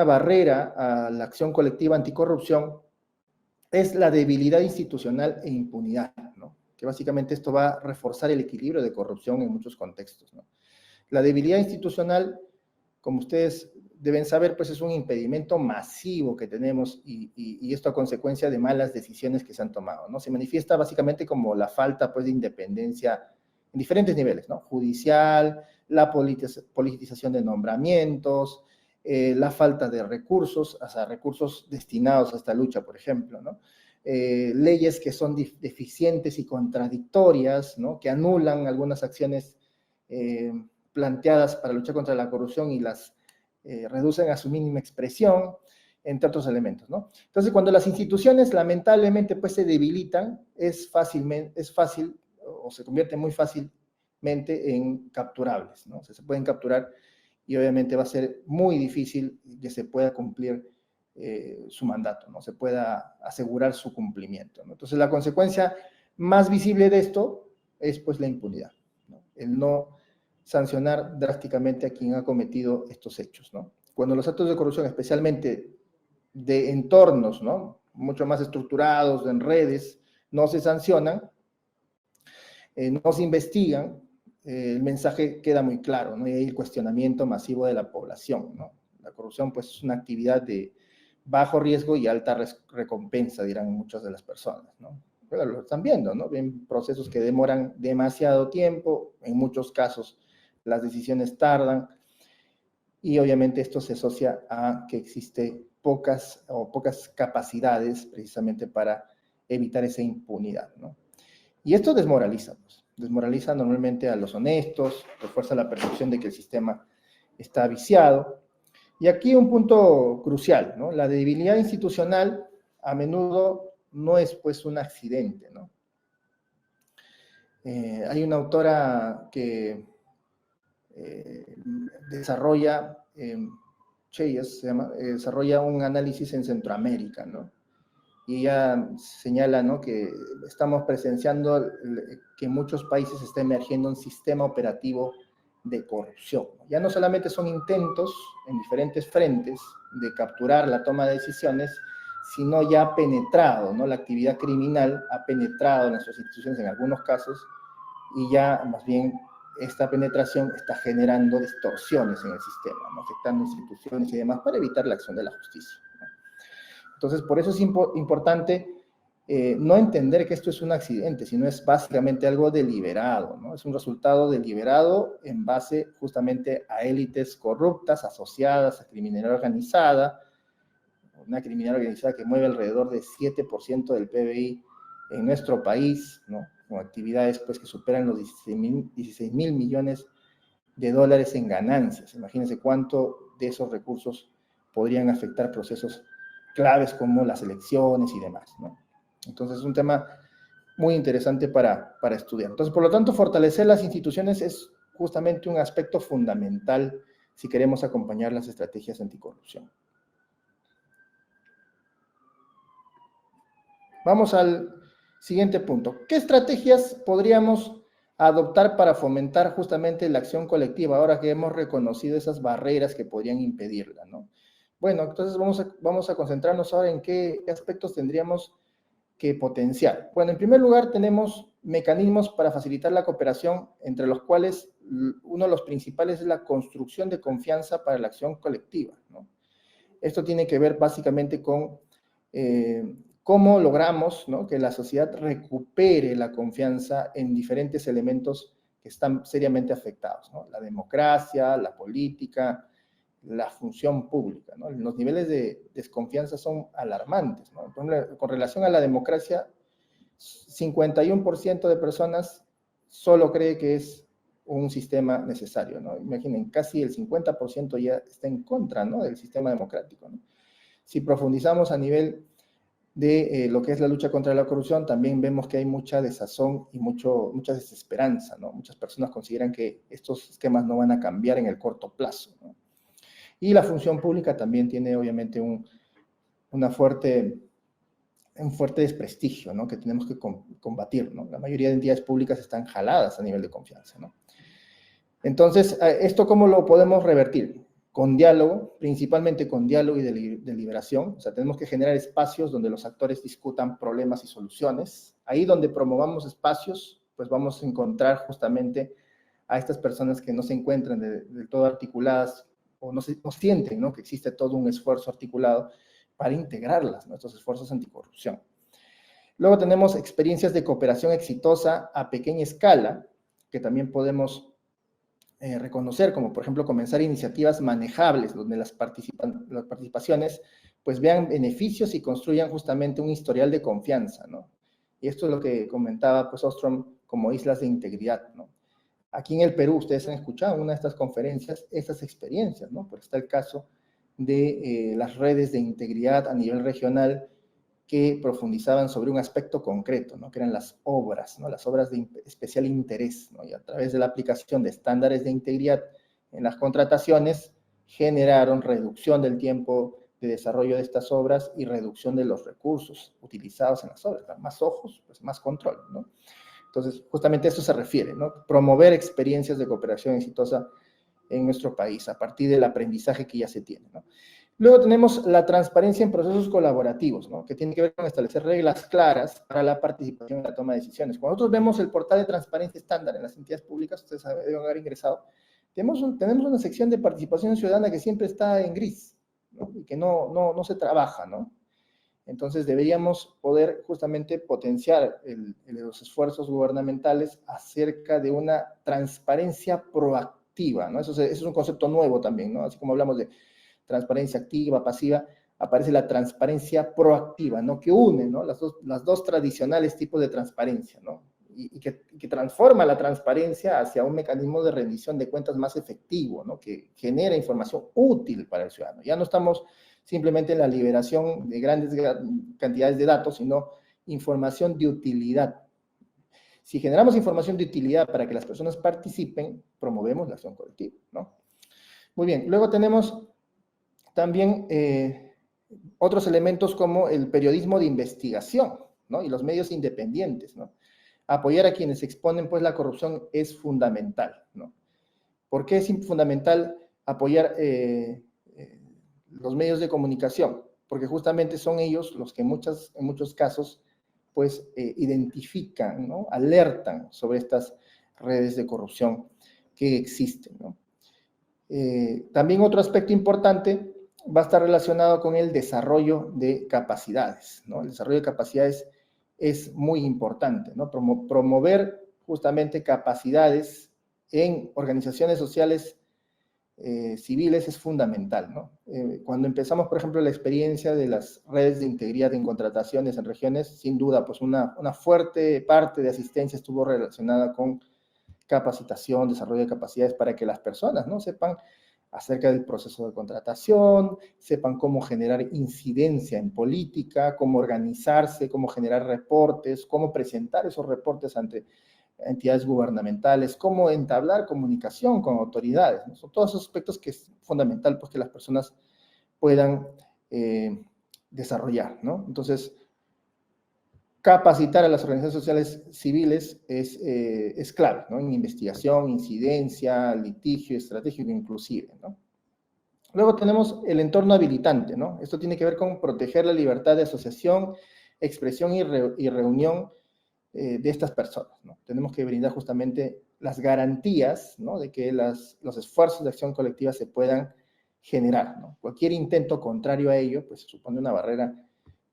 barrera a la acción colectiva anticorrupción es la debilidad institucional e impunidad, ¿no? Que básicamente esto va a reforzar el equilibrio de corrupción en muchos contextos, ¿no? La debilidad institucional, como ustedes deben saber, pues es un impedimento masivo que tenemos y esto a consecuencia de malas decisiones que se han tomado, ¿no? Se manifiesta básicamente como la falta, pues, de independencia en diferentes niveles, ¿no? Judicial, la politización de nombramientos, la falta de recursos, o sea, recursos destinados a esta lucha, por ejemplo, ¿no? Leyes que son deficientes y contradictorias, ¿no? Que anulan algunas acciones planteadas para luchar contra la corrupción y las reducen a su mínima expresión, entre otros elementos, ¿no? Entonces, cuando las instituciones lamentablemente pues se debilitan, es fácil o se convierte muy fácilmente en capturables, ¿no? O sea, se pueden capturar y obviamente va a ser muy difícil que se pueda cumplir su mandato, ¿no? Se pueda asegurar su cumplimiento, ¿no? Entonces, la consecuencia más visible de esto es pues la impunidad, ¿no? El no sancionar drásticamente a quien ha cometido estos hechos, ¿no? Cuando los actos de corrupción, especialmente de entornos, ¿no? Mucho más estructurados, en redes, no se sancionan, no se investigan, el mensaje queda muy claro, ¿no? Y hay el cuestionamiento masivo de la población, ¿no? La corrupción, pues, es una actividad de bajo riesgo y alta recompensa, dirán muchas de las personas, ¿no? Pero lo están viendo, ¿no? Ven procesos que demoran demasiado tiempo, en muchos casos las decisiones tardan, y obviamente esto se asocia a que existe pocas capacidades precisamente para evitar esa impunidad, ¿no? Y esto desmoraliza, pues, desmoraliza normalmente a los honestos, refuerza la percepción de que el sistema está viciado. Y aquí un punto crucial, ¿no? La debilidad institucional a menudo no es pues un accidente, ¿no? Hay una autora que desarrolla, Cheyes se llama, desarrolla un análisis en Centroamérica, ¿no? Y ella señala, ¿no?, que estamos presenciando que en muchos países está emergiendo un sistema operativo de corrupción. Ya no solamente son intentos en diferentes frentes de capturar la toma de decisiones, sino ya ha penetrado, ¿no? La actividad criminal ha penetrado en nuestras instituciones en algunos casos y ya más bien esta penetración está generando distorsiones en el sistema, ¿no? Afectando instituciones y demás para evitar la acción de la justicia, ¿no? Entonces, por eso es importante no entender que esto es un accidente, sino es básicamente algo deliberado, ¿no? Es un resultado deliberado en base justamente a élites corruptas asociadas a criminalidad organizada, una criminalidad organizada que mueve alrededor del 7% del PBI en nuestro país, ¿no? Con actividades pues, que superan los 16 mil millones de dólares en ganancias. Imagínense cuánto de esos recursos podrían afectar procesos claves como las elecciones y demás, ¿no? Entonces es un tema muy interesante para estudiar. Entonces, por lo tanto, fortalecer las instituciones es justamente un aspecto fundamental si queremos acompañar las estrategias anticorrupción. Vamos al siguiente punto. ¿Qué estrategias podríamos adoptar para fomentar justamente la acción colectiva ahora que hemos reconocido esas barreras que podrían impedirla, ¿no? Bueno, entonces vamos a concentrarnos ahora en qué aspectos tendríamos que potenciar. Bueno, en primer lugar tenemos mecanismos para facilitar la cooperación, entre los cuales uno de los principales es la construcción de confianza para la acción colectiva, ¿no? Esto tiene que ver básicamente con cómo logramos, ¿no?, que la sociedad recupere la confianza en diferentes elementos que están seriamente afectados, ¿no? La democracia, la política, la función pública, ¿no? Los niveles de desconfianza son alarmantes, ¿no? Con relación a la democracia, 51% de personas solo cree que es un sistema necesario, ¿no? Imaginen, casi el 50% ya está en contra, ¿no?, del sistema democrático, ¿no? Si profundizamos a nivel de lo que es la lucha contra la corrupción, también vemos que hay mucha desazón y mucha desesperanza, ¿no? Muchas personas consideran que estos esquemas no van a cambiar en el corto plazo, ¿no? Y la función pública también tiene, obviamente, un fuerte desprestigio, ¿no?, que tenemos que combatir, ¿no? La mayoría de entidades públicas están jaladas a nivel de confianza, ¿no? Entonces, ¿esto cómo lo podemos revertir? Con diálogo, principalmente con diálogo y deliberación. O sea, tenemos que generar espacios donde los actores discutan problemas y soluciones. Ahí donde promovamos espacios, pues vamos a encontrar justamente a estas personas que no se encuentran del todo articuladas o no sienten, ¿no?, que existe todo un esfuerzo articulado para integrarlas, ¿no?, estos esfuerzos anticorrupción. Luego tenemos experiencias de cooperación exitosa a pequeña escala, que también podemos reconocer, como por ejemplo comenzar iniciativas manejables, donde las participaciones pues vean beneficios y construyan justamente un historial de confianza, ¿no? Y esto es lo que comentaba pues Ostrom como islas de integridad, ¿no? Aquí en el Perú, ustedes han escuchado en una de estas conferencias estas experiencias, ¿no? Porque está el caso de las redes de integridad a nivel regional que profundizaban sobre un aspecto concreto, ¿no?, que eran las obras, ¿no?, las obras de especial interés, ¿no? Y a través de la aplicación de estándares de integridad en las contrataciones, generaron reducción del tiempo de desarrollo de estas obras y reducción de los recursos utilizados en las obras. Más ojos, pues más control, ¿no? Entonces, justamente a eso se refiere, ¿no? Promover experiencias de cooperación exitosa en nuestro país a partir del aprendizaje que ya se tiene, ¿no? Luego tenemos la transparencia en procesos colaborativos, ¿no?, que tiene que ver con establecer reglas claras para la participación en la toma de decisiones. Cuando nosotros vemos el portal de transparencia estándar en las entidades públicas, ustedes deben haber ingresado, tenemos una sección de participación ciudadana que siempre está en gris, ¿no?, y que no se trabaja, ¿no? Entonces deberíamos poder justamente potenciar los esfuerzos gubernamentales acerca de una transparencia proactiva, ¿no? Eso es un concepto nuevo también, ¿no? Así como hablamos de transparencia activa, pasiva, aparece la transparencia proactiva, ¿no?, que une, ¿no?, las dos tradicionales tipos de transparencia, ¿no?, y que transforma la transparencia hacia un mecanismo de rendición de cuentas más efectivo, ¿no?, que genera información útil para el ciudadano. Ya no estamos simplemente en la liberación de grandes cantidades de datos, sino información de utilidad. Si generamos información de utilidad para que las personas participen, promovemos la acción colectiva, ¿no? Muy bien, luego tenemos también otros elementos como el periodismo de investigación, ¿no?, y los medios independientes, ¿no? Apoyar a quienes exponen pues la corrupción es fundamental, ¿no? ¿Por qué es fundamental apoyar los medios de comunicación? Porque justamente son ellos los que en muchos casos pues identifican, ¿no?, alertan sobre estas redes de corrupción que existen, ¿no? También otro aspecto importante va a estar relacionado con el desarrollo de capacidades, ¿no? El desarrollo de capacidades es muy importante, ¿no? Promover justamente capacidades en organizaciones sociales civiles es fundamental, ¿no? Cuando empezamos, por ejemplo, la experiencia de las redes de integridad en contrataciones en regiones, sin duda, pues una fuerte parte de asistencia estuvo relacionada con capacitación, desarrollo de capacidades para que las personas, ¿no?, sepan acerca del proceso de contratación, sepan cómo generar incidencia en política, cómo organizarse, cómo generar reportes, cómo presentar esos reportes ante entidades gubernamentales, cómo entablar comunicación con autoridades, ¿no? Son todos esos aspectos que es fundamental pues, que las personas puedan desarrollar, ¿no? Entonces, capacitar a las organizaciones sociales civiles es clave, ¿no?, en investigación, incidencia, litigio, estratégico inclusive, ¿no? Luego tenemos el entorno habilitante, ¿no? Esto tiene que ver con proteger la libertad de asociación, expresión y reunión de estas personas, ¿no? Tenemos que brindar justamente las garantías, ¿no?, de que los esfuerzos de acción colectiva se puedan generar, ¿no? Cualquier intento contrario a ello, pues supone una barrera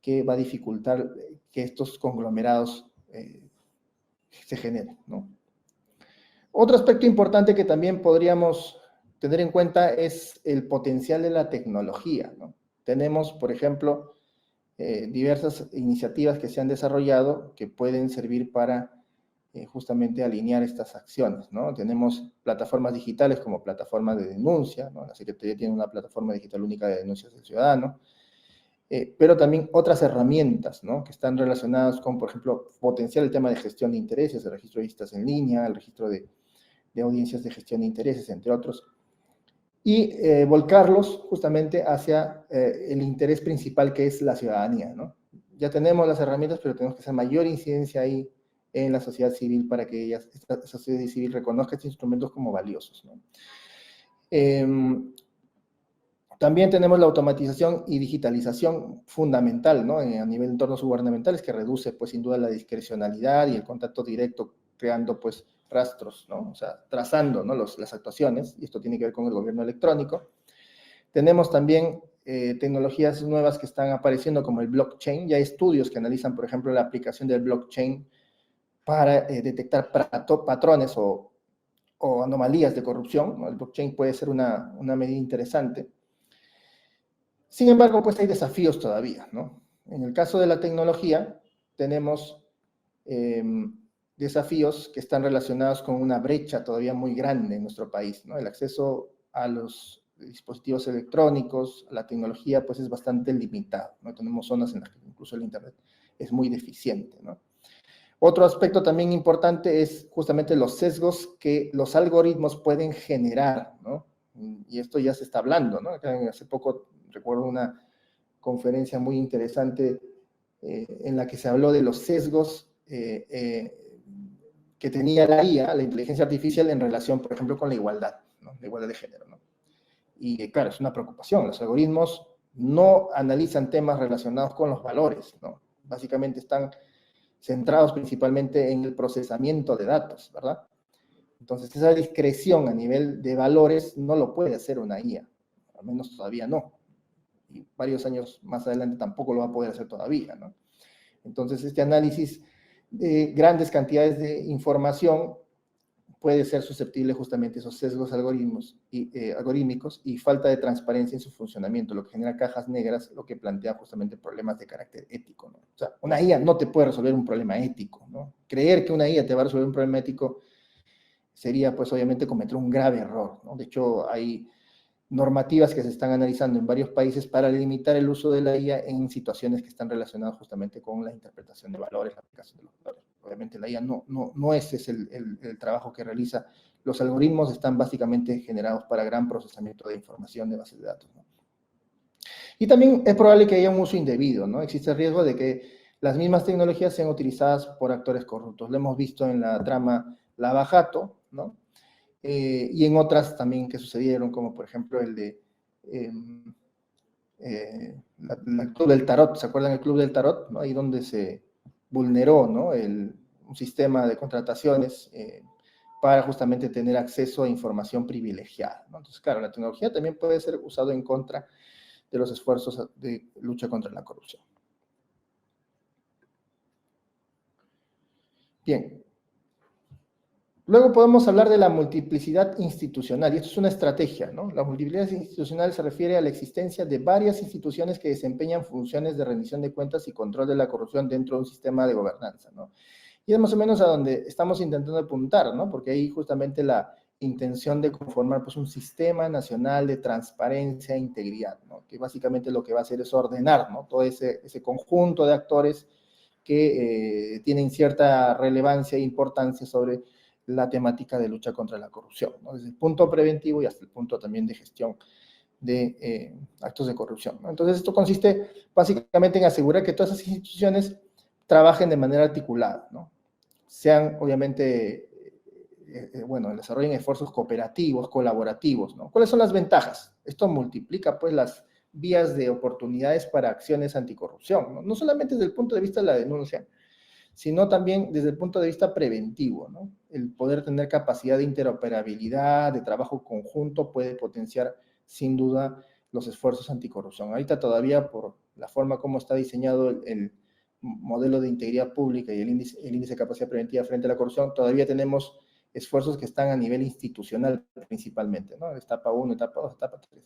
que va a dificultar que estos conglomerados se generen, ¿no? Otro aspecto importante que también podríamos tener en cuenta es el potencial de la tecnología, ¿no? Tenemos, por ejemplo, diversas iniciativas que se han desarrollado que pueden servir para justamente alinear estas acciones, ¿no? Tenemos plataformas digitales como plataformas de denuncia, ¿no? La Secretaría tiene una plataforma digital única de denuncias del ciudadano, pero también otras herramientas, ¿no? Que están relacionadas con, por ejemplo, potenciar el tema de gestión de intereses, el registro de vistas en línea, el registro de audiencias de gestión de intereses, entre otros, y volcarlos justamente hacia el interés principal que es la ciudadanía, ¿no? Ya tenemos las herramientas, pero tenemos que hacer mayor incidencia ahí en la sociedad civil para que esta sociedad civil reconozca estos instrumentos como valiosos, ¿no? También tenemos la automatización y digitalización fundamental, ¿no? A nivel de entornos gubernamentales, que reduce, pues, sin duda la discrecionalidad y el contacto directo, creando, pues, rastros, ¿no? O sea, trazando, ¿no? Las actuaciones, y esto tiene que ver con el gobierno electrónico. Tenemos también tecnologías nuevas que están apareciendo como el blockchain. Ya hay estudios que analizan, por ejemplo, la aplicación del blockchain para detectar patrones o anomalías de corrupción, ¿no? El blockchain puede ser una medida interesante. Sin embargo, pues hay desafíos todavía, ¿no? En el caso de la tecnología, tenemos desafíos que están relacionados con una brecha todavía muy grande en nuestro país, ¿no? El acceso a los dispositivos electrónicos, a la tecnología, pues es bastante limitado, ¿no? Tenemos zonas en las que incluso el Internet es muy deficiente, ¿no? Otro aspecto también importante es justamente los sesgos que los algoritmos pueden generar, ¿no? Y esto ya se está hablando, ¿no? Hace poco recuerdo una conferencia muy interesante en la que se habló de los sesgos que tenía la IA, la inteligencia artificial, en relación, por ejemplo, con la igualdad, ¿no? La igualdad de género, ¿no? Y claro, es una preocupación. Los algoritmos no analizan temas relacionados con los valores, ¿no? Básicamente están centrados principalmente en el procesamiento de datos, ¿verdad? Entonces, esa discreción a nivel de valores no lo puede hacer una IA, al menos todavía no. Y varios años más adelante tampoco lo va a poder hacer todavía, ¿no? Entonces, este análisis de grandes cantidades de información puede ser susceptible justamente a esos sesgos algorítmicos y falta de transparencia en su funcionamiento, lo que genera cajas negras, lo que plantea justamente problemas de carácter ético, ¿no? O sea, una IA no te puede resolver un problema ético, ¿no? Creer que una IA te va a resolver un problema ético sería, pues, obviamente cometer un grave error, ¿no? De hecho, hay normativas que se están analizando en varios países para limitar el uso de la IA en situaciones que están relacionadas justamente con la interpretación de valores, la aplicación de los valores. Obviamente la IA no ese es el trabajo que realiza. Los algoritmos están básicamente generados para gran procesamiento de información de bases de datos, ¿no? Y también es probable que haya un uso indebido, ¿no? Existe el riesgo de que las mismas tecnologías sean utilizadas por actores corruptos. Lo hemos visto en la trama Lava Jato, ¿no? Y en otras también que sucedieron, como por ejemplo el de el Club del Tarot. ¿Se acuerdan el Club del Tarot? ¿No? Ahí donde se vulneró, ¿no? Un sistema de contrataciones para justamente tener acceso a información privilegiada, ¿no? Entonces, claro, la tecnología también puede ser usada en contra de los esfuerzos de lucha contra la corrupción. Bien. Luego podemos hablar de la multiplicidad institucional, y esto es una estrategia, ¿no? La multiplicidad institucional se refiere a la existencia de varias instituciones que desempeñan funciones de rendición de cuentas y control de la corrupción dentro de un sistema de gobernanza, ¿no? Y es más o menos a donde estamos intentando apuntar, ¿no? Porque hay justamente la intención de conformar, pues, un sistema nacional de transparencia e integridad, ¿no? Que básicamente lo que va a hacer es ordenar, ¿no? Todo ese conjunto de actores que tienen cierta relevancia e importancia sobre la temática de lucha contra la corrupción, ¿no? Desde el punto preventivo y hasta el punto también de gestión de actos de corrupción, ¿no? Entonces, esto consiste básicamente en asegurar que todas esas instituciones trabajen de manera articulada, ¿no? Sean, obviamente, bueno, desarrollen esfuerzos cooperativos, colaborativos, ¿no? ¿Cuáles son las ventajas? Esto multiplica, pues, las vías de oportunidades para acciones anticorrupción, ¿no? No solamente desde el punto de vista de la denuncia, sino también desde el punto de vista preventivo, ¿no? El poder tener capacidad de interoperabilidad, de trabajo conjunto, puede potenciar sin duda los esfuerzos anticorrupción. Ahorita todavía, por la forma como está diseñado el modelo de integridad pública y el índice de capacidad preventiva frente a la corrupción, todavía tenemos esfuerzos que están a nivel institucional principalmente, ¿no? Etapa 1, etapa 2, etapa 3.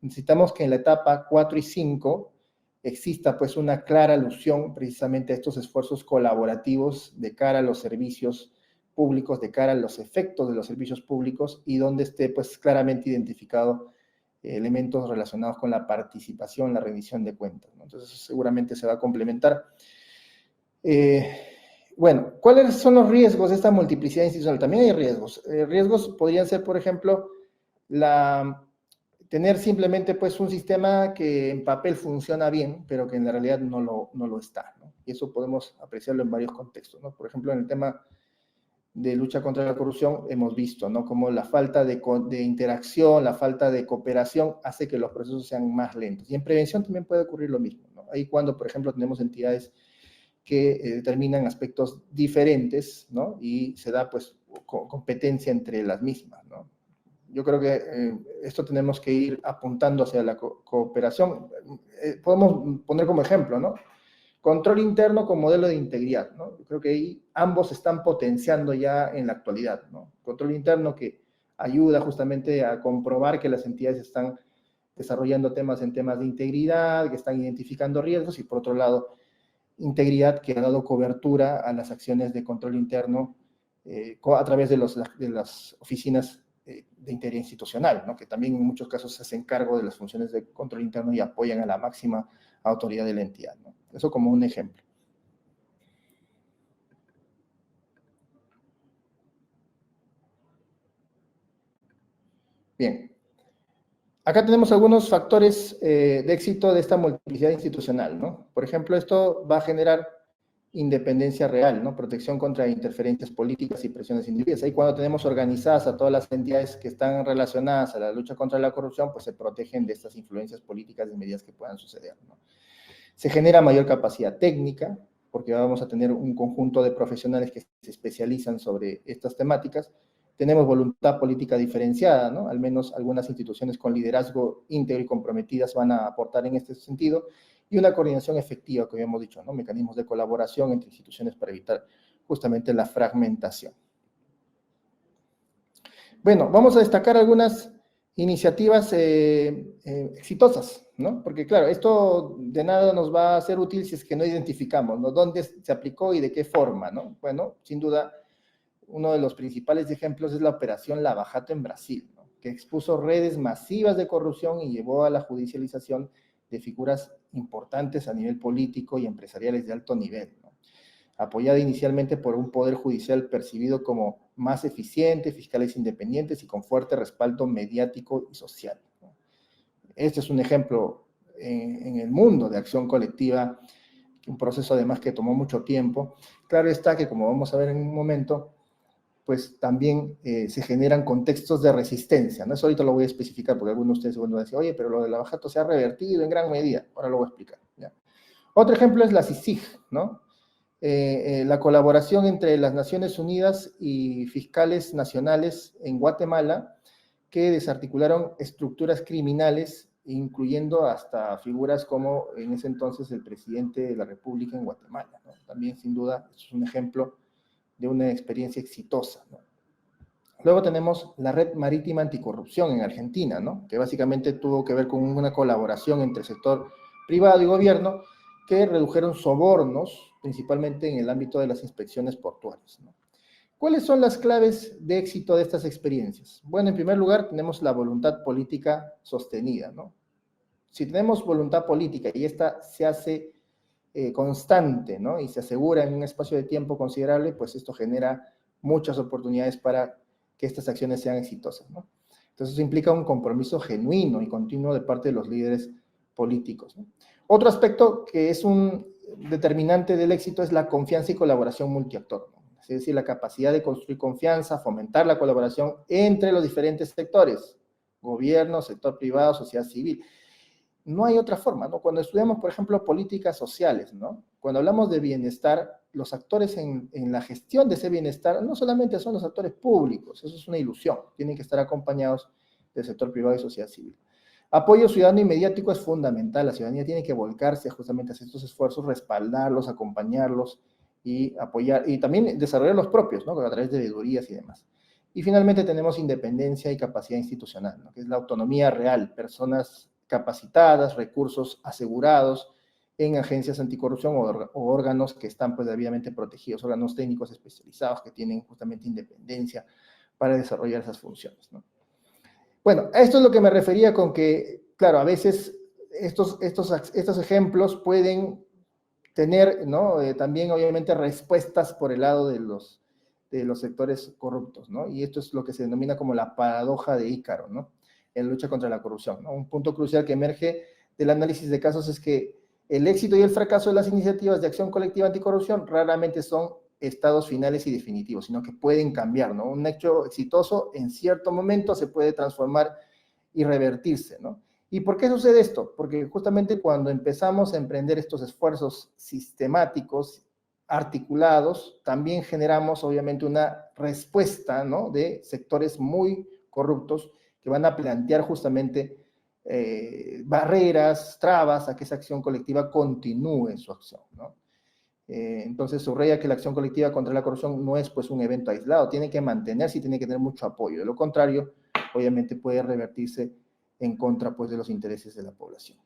Necesitamos que en la etapa 4 y 5 exista pues una clara alusión precisamente a estos esfuerzos colaborativos de cara a los servicios públicos, de cara a los efectos de los servicios públicos y donde esté pues claramente identificado elementos relacionados con la participación, la rendición de cuentas, ¿no? Entonces seguramente se va a complementar. Bueno, ¿cuáles son los riesgos de esta multiplicidad institucional? También hay riesgos. Riesgos podrían ser, por ejemplo, tener simplemente pues un sistema que en papel funciona bien, pero que en la realidad no lo está, ¿no? Y eso podemos apreciarlo en varios contextos, ¿no? Por ejemplo, en el tema de lucha contra la corrupción hemos visto, ¿no? Cómo la falta de interacción, la falta de cooperación hace que los procesos sean más lentos. Y en prevención también puede ocurrir lo mismo, ¿no? Ahí cuando, por ejemplo, tenemos entidades que determinan aspectos diferentes, ¿no? Y se da, pues, competencia entre las mismas, ¿no? Yo creo que esto tenemos que ir apuntando hacia la cooperación. Podemos poner como ejemplo, ¿no? Control interno con modelo de integridad, ¿no? Yo creo que ahí ambos se están potenciando ya en la actualidad, ¿no? Control interno que ayuda justamente a comprobar que las entidades están desarrollando temas en temas de integridad, que están identificando riesgos, y por otro lado, integridad que ha dado cobertura a las acciones de control interno a través de las oficinas de integridad institucional, ¿no? Que también en muchos casos se hacen cargo de las funciones de control interno y apoyan a la máxima autoridad de la entidad, ¿no? Eso como un ejemplo. Bien. Acá tenemos algunos factores de éxito de esta multiplicidad institucional, ¿no? Por ejemplo, esto va a generar independencia real, ¿no? Protección contra interferencias políticas y presiones individuales. Ahí cuando tenemos organizadas a todas las entidades que están relacionadas a la lucha contra la corrupción, pues se protegen de estas influencias políticas y medidas que puedan suceder, ¿no? Se genera mayor capacidad técnica, porque vamos a tener un conjunto de profesionales que se especializan sobre estas temáticas. Tenemos voluntad política diferenciada, ¿no? Al menos algunas instituciones con liderazgo íntegro y comprometidas van a aportar en este sentido, y una coordinación efectiva, que habíamos dicho, ¿no? Mecanismos de colaboración entre instituciones para evitar justamente la fragmentación. Bueno, vamos a destacar algunas iniciativas exitosas, ¿no? Porque claro, esto de nada nos va a ser útil si es que no identificamos, ¿no? Dónde se aplicó y de qué forma, ¿no? Bueno, sin duda, uno de los principales ejemplos es la operación Lava Jato en Brasil, ¿no? Que expuso redes masivas de corrupción y llevó a la judicialización de figuras importantes a nivel político y empresariales de alto nivel, ¿no? Apoyada inicialmente por un poder judicial percibido como más eficiente, fiscales independientes y con fuerte respaldo mediático y social, ¿no? Este es un ejemplo en el mundo de acción colectiva, un proceso además que tomó mucho tiempo. Claro está que, como vamos a ver en un momento, pues también se generan contextos de resistencia, ¿no? Eso ahorita lo voy a especificar porque algunos de ustedes van a decir, oye, pero lo de Lava Jato se ha revertido en gran medida. Ahora lo voy a explicar, ¿ya? Otro ejemplo es la CICIG, ¿no? La colaboración entre las Naciones Unidas y fiscales nacionales en Guatemala, que desarticularon estructuras criminales, incluyendo hasta figuras como en ese entonces el presidente de la República en Guatemala, ¿no? También, sin duda, es un ejemplo de una experiencia exitosa, ¿no? Luego tenemos la Red Marítima Anticorrupción en Argentina, ¿no? Que básicamente tuvo que ver con una colaboración entre el sector privado y gobierno que redujeron sobornos, principalmente en el ámbito de las inspecciones portuarias, ¿no? ¿Cuáles son las claves de éxito de estas experiencias? Bueno, en primer lugar, tenemos la voluntad política sostenida, ¿no? Si tenemos voluntad política y esta se hace constante, ¿no? Y se asegura en un espacio de tiempo considerable, pues esto genera muchas oportunidades para que estas acciones sean exitosas, ¿no? Entonces eso implica un compromiso genuino y continuo de parte de los líderes políticos, ¿no? Otro aspecto que es un determinante del éxito es la confianza y colaboración multiactor, ¿no? Es decir, la capacidad de construir confianza, fomentar la colaboración entre los diferentes sectores, gobierno, sector privado, sociedad civil. No hay otra forma, ¿no? Cuando estudiamos, por ejemplo, políticas sociales, ¿no? Cuando hablamos de bienestar, los actores en la gestión de ese bienestar no solamente son los actores públicos, eso es una ilusión, tienen que estar acompañados del sector privado y sociedad civil. Apoyo ciudadano y mediático es fundamental, la ciudadanía tiene que volcarse justamente hacia estos esfuerzos, respaldarlos, acompañarlos y apoyar, y también desarrollar los propios, ¿no? A través de veedurías y demás. Y finalmente tenemos independencia y capacidad institucional, ¿no? Que es la autonomía real, personas capacitadas, recursos asegurados en agencias anticorrupción o órganos que están pues debidamente protegidos, órganos técnicos especializados que tienen justamente independencia para desarrollar esas funciones, ¿no? Bueno, a esto es lo que me refería con que, claro, a veces estos ejemplos pueden tener, ¿no? También, obviamente, respuestas por el lado de los sectores corruptos, ¿no? Y esto es lo que se denomina como la paradoja de Ícaro, ¿no? En lucha contra la corrupción, ¿no? Un punto crucial que emerge del análisis de casos es que el éxito y el fracaso de las iniciativas de acción colectiva anticorrupción raramente son estados finales y definitivos, sino que pueden cambiar, ¿no? Un hecho exitoso en cierto momento se puede transformar y revertirse, ¿no? ¿Y por qué sucede esto? Porque justamente cuando empezamos a emprender estos esfuerzos sistemáticos, articulados, también generamos obviamente una respuesta, ¿no? De sectores muy corruptos que van a plantear justamente barreras, trabas a que esa acción colectiva continúe su acción, ¿no? Entonces subraya que la acción colectiva contra la corrupción no es pues un evento aislado, tiene que mantenerse y tiene que tener mucho apoyo. De lo contrario, obviamente puede revertirse en contra pues de los intereses de la población.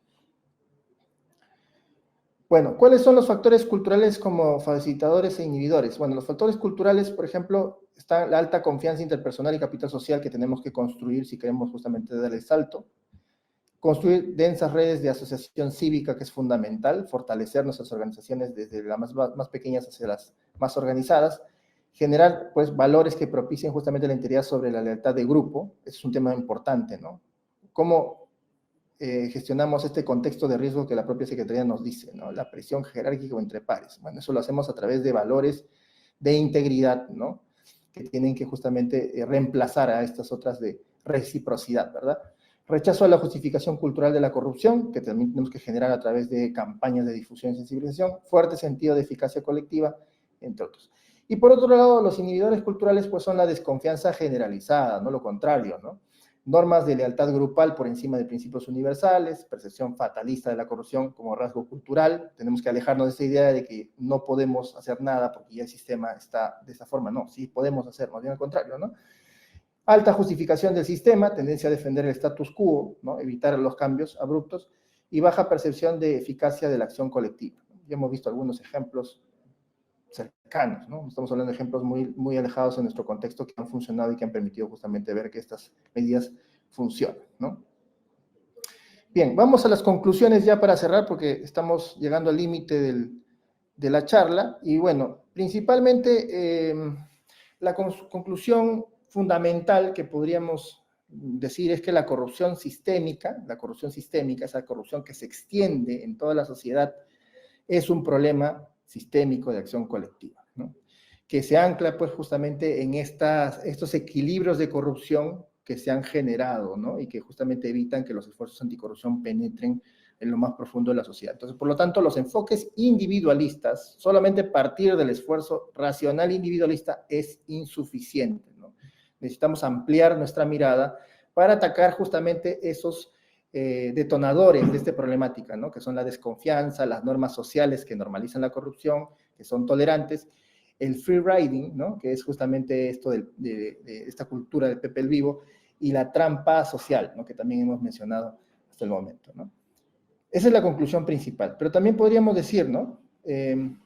Bueno, ¿cuáles son los factores culturales como facilitadores e inhibidores? Bueno, los factores culturales, por ejemplo, está la alta confianza interpersonal y capital social que tenemos que construir si queremos justamente dar el salto. Construir densas redes de asociación cívica, que es fundamental, fortalecer nuestras organizaciones desde las más pequeñas hacia las más organizadas, generar pues valores que propicien justamente la integridad sobre la lealtad de grupo, es un tema importante, ¿no? ¿Cómo gestionamos este contexto de riesgo que la propia Secretaría nos dice, ¿no? La presión jerárquica entre pares. Bueno, eso lo hacemos a través de valores de integridad, ¿no? Que tienen que justamente reemplazar a estas otras de reciprocidad, ¿verdad? Rechazo a la justificación cultural de la corrupción, que también tenemos que generar a través de campañas de difusión y sensibilización, fuerte sentido de eficacia colectiva, entre otros. Y por otro lado, los inhibidores culturales pues son la desconfianza generalizada, no lo contrario, ¿no? Normas de lealtad grupal por encima de principios universales, percepción fatalista de la corrupción como rasgo cultural. Tenemos que alejarnos de esa idea de que no podemos hacer nada porque ya el sistema está de esa forma. No, sí podemos hacer, más bien al contrario, ¿no? Alta justificación del sistema, tendencia a defender el status quo, ¿no? Evitar los cambios abruptos, y baja percepción de eficacia de la acción colectiva. Ya hemos visto algunos ejemplos cercanos, ¿no? Estamos hablando de ejemplos muy alejados en nuestro contexto que han funcionado y que han permitido justamente ver que estas medidas funcionan, ¿no? Bien, vamos a las conclusiones ya para cerrar porque estamos llegando al límite de la charla y bueno, principalmente la conclusión fundamental que podríamos decir es que la corrupción sistémica, esa corrupción que se extiende en toda la sociedad, es un problema sistémico de acción colectiva, ¿no? Que se ancla pues justamente en estos equilibrios de corrupción que se han generado, ¿no? Y que justamente evitan que los esfuerzos anticorrupción penetren en lo más profundo de la sociedad. Entonces, por lo tanto, los enfoques individualistas, solamente partir del esfuerzo racional individualista es insuficiente, ¿no? Necesitamos ampliar nuestra mirada para atacar justamente esos detonadores de esta problemática, ¿no? Que son la desconfianza, las normas sociales que normalizan la corrupción, que son tolerantes, el free riding, ¿no? Que es justamente esto de esta cultura del Pepe el Vivo, y la trampa social, ¿no? Que también hemos mencionado hasta el momento, ¿no? Esa es la conclusión principal, pero también podríamos decir, ¿no? El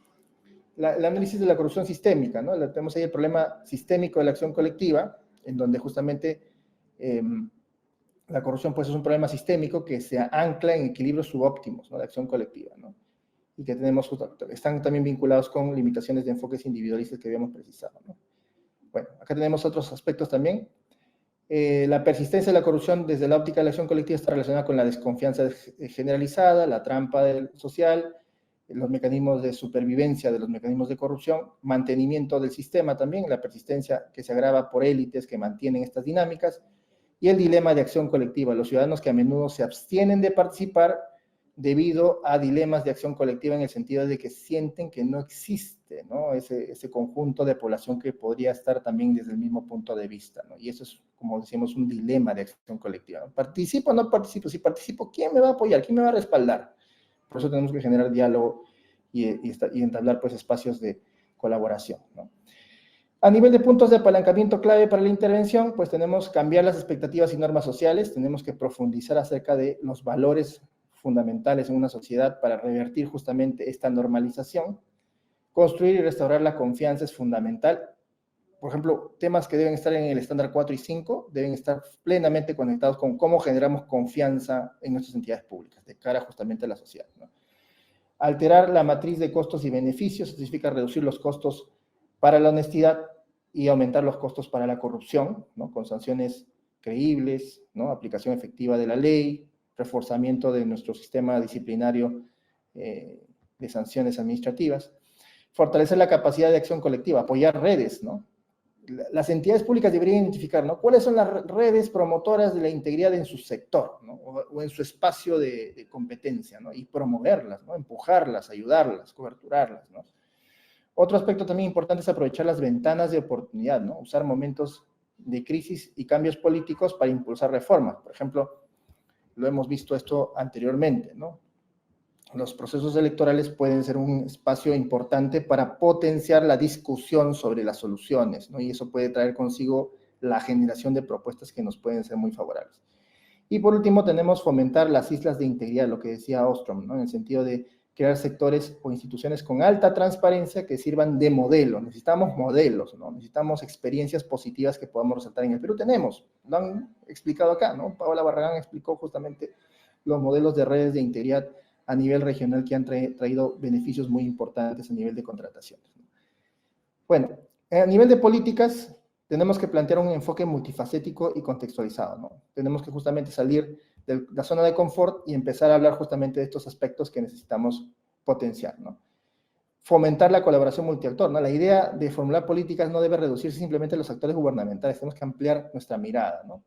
análisis de la corrupción sistémica, ¿no? Tenemos ahí el problema sistémico de la acción colectiva, en donde justamente la corrupción pues es un problema sistémico que se ancla en equilibrios subóptimos, ¿no? De acción colectiva, ¿no? Y que están también vinculados con limitaciones de enfoques individualistas que habíamos precisado, ¿no? Bueno, acá tenemos otros aspectos también. La persistencia de la corrupción desde la óptica de la acción colectiva está relacionada con la desconfianza generalizada, la trampa social, los mecanismos de supervivencia de los mecanismos de corrupción, mantenimiento del sistema también, la persistencia que se agrava por élites que mantienen estas dinámicas, y el dilema de acción colectiva, los ciudadanos que a menudo se abstienen de participar debido a dilemas de acción colectiva en el sentido de que sienten que no existe, ¿no? Ese conjunto de población que podría estar también desde el mismo punto de vista, ¿no? Y eso es, como decimos, un dilema de acción colectiva, ¿no? ¿Participo o no participo? Si participo, ¿quién me va a apoyar? ¿Quién me va a respaldar? Por eso tenemos que generar diálogo y entablar pues espacios de colaboración, ¿no? A nivel de puntos de apalancamiento clave para la intervención, pues tenemos que cambiar las expectativas y normas sociales, tenemos que profundizar acerca de los valores fundamentales en una sociedad para revertir justamente esta normalización. Construir y restaurar la confianza es fundamental. Por ejemplo, temas que deben estar en el estándar 4 y 5 deben estar plenamente conectados con cómo generamos confianza en nuestras entidades públicas, de cara justamente a la sociedad, ¿no? Alterar la matriz de costos y beneficios significa reducir los costos para la honestidad y aumentar los costos para la corrupción, ¿no? Con sanciones creíbles, ¿no? Aplicación efectiva de la ley, reforzamiento de nuestro sistema disciplinario de sanciones administrativas, fortalecer la capacidad de acción colectiva, apoyar redes, ¿no? Las entidades públicas deberían identificar, ¿no? ¿Cuáles son las redes promotoras de la integridad en su sector, ¿no? o en su espacio de competencia, ¿no? Y promoverlas, ¿no? Empujarlas, ayudarlas, coberturarlas, ¿no? Otro aspecto también importante es aprovechar las ventanas de oportunidad, ¿no? Usar momentos de crisis y cambios políticos para impulsar reformas. Por ejemplo, lo hemos visto esto anteriormente, ¿no? Los procesos electorales pueden ser un espacio importante para potenciar la discusión sobre las soluciones, ¿no? Y eso puede traer consigo la generación de propuestas que nos pueden ser muy favorables. Y por último, tenemos fomentar las islas de integridad, lo que decía Ostrom, ¿no? En el sentido de crear sectores o instituciones con alta transparencia que sirvan de modelo. Necesitamos modelos, ¿no? Necesitamos experiencias positivas que podamos resaltar en el Perú. Tenemos, lo han explicado acá, ¿no? Paola Barragán explicó justamente los modelos de redes de integridad a nivel regional que han traído beneficios muy importantes a nivel de contrataciones. Bueno, a nivel de políticas, tenemos que plantear un enfoque multifacético y contextualizado, ¿no? Tenemos que justamente salir de la zona de confort y empezar a hablar justamente de estos aspectos que necesitamos potenciar, ¿no? Fomentar la colaboración multiactor, ¿no? La idea de formular políticas no debe reducirse simplemente a los actores gubernamentales, tenemos que ampliar nuestra mirada, ¿no?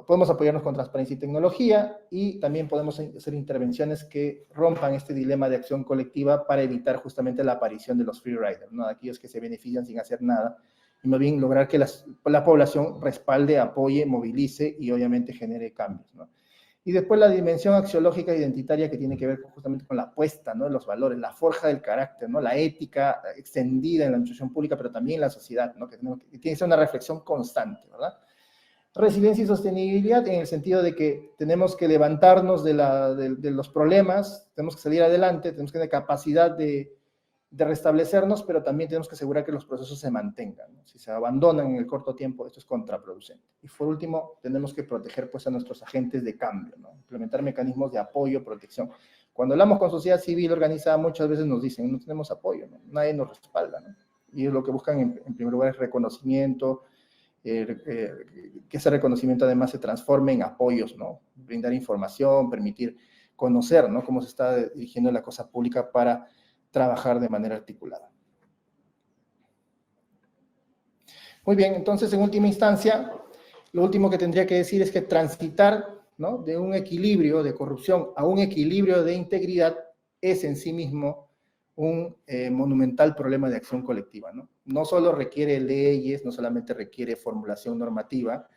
Podemos apoyarnos con transparencia y tecnología y también podemos hacer intervenciones que rompan este dilema de acción colectiva para evitar justamente la aparición de los free riders, ¿no? Aquellos que se benefician sin hacer nada, y más bien lograr que la población respalde, apoye, movilice y obviamente genere cambios, ¿no? Y después la dimensión axiológica e identitaria que tiene que ver justamente con la apuesta, ¿no? De los valores, la forja del carácter, ¿no? La ética extendida en la administración pública, pero también en la sociedad, ¿no? Que tiene que ser una reflexión constante, ¿verdad? Resiliencia y sostenibilidad en el sentido de que tenemos que levantarnos de los problemas, tenemos que salir adelante, tenemos que tener capacidad de restablecernos, pero también tenemos que asegurar que los procesos se mantengan, ¿no? Si se abandonan en el corto tiempo, esto es contraproducente. Y por último, tenemos que proteger pues, a nuestros agentes de cambio, ¿no? Implementar mecanismos de apoyo, protección. Cuando hablamos con sociedad civil organizada, muchas veces nos dicen, no tenemos apoyo, ¿no? Nadie nos respalda, ¿no? Y es lo que buscan en primer lugar es reconocimiento, que ese reconocimiento además se transforme en apoyos, ¿no? Brindar información, permitir conocer, ¿no? Cómo se está dirigiendo la cosa pública para trabajar de manera articulada. Muy bien, entonces en última instancia, lo último que tendría que decir es que transitar, ¿no? De un equilibrio de corrupción a un equilibrio de integridad es en sí mismo un monumental problema de acción colectiva, ¿no? No solo requiere leyes, no solamente requiere formulación normativa,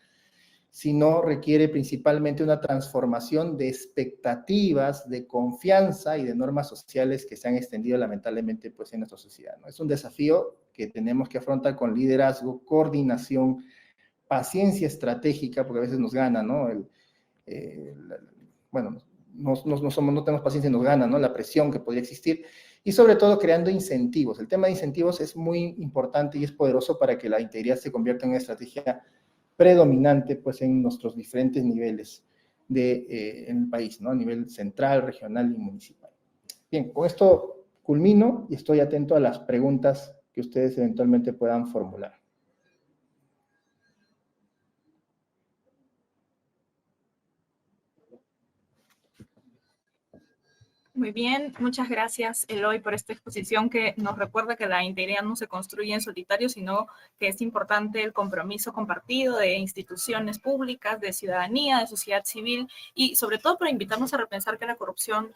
sino requiere principalmente una transformación de expectativas, de confianza y de normas sociales que se han extendido lamentablemente pues, en nuestra sociedad, ¿no? Es un desafío que tenemos que afrontar con liderazgo, coordinación, paciencia estratégica, porque a veces nos gana, ¿no? Bueno, no tenemos paciencia y nos gana, ¿no? La presión que podría existir, y sobre todo creando incentivos. El tema de incentivos es muy importante y es poderoso para que la integridad se convierta en una estrategia predominante pues, en nuestros diferentes niveles en el país, ¿no? A nivel central, regional y municipal. Bien, con esto culmino y estoy atento a las preguntas que ustedes eventualmente puedan formular. Muy bien, muchas gracias, Eloy, por esta exposición que nos recuerda que la integridad no se construye en solitario, sino que es importante el compromiso compartido de instituciones públicas, de ciudadanía, de sociedad civil, y sobre todo para invitarnos a repensar que la corrupción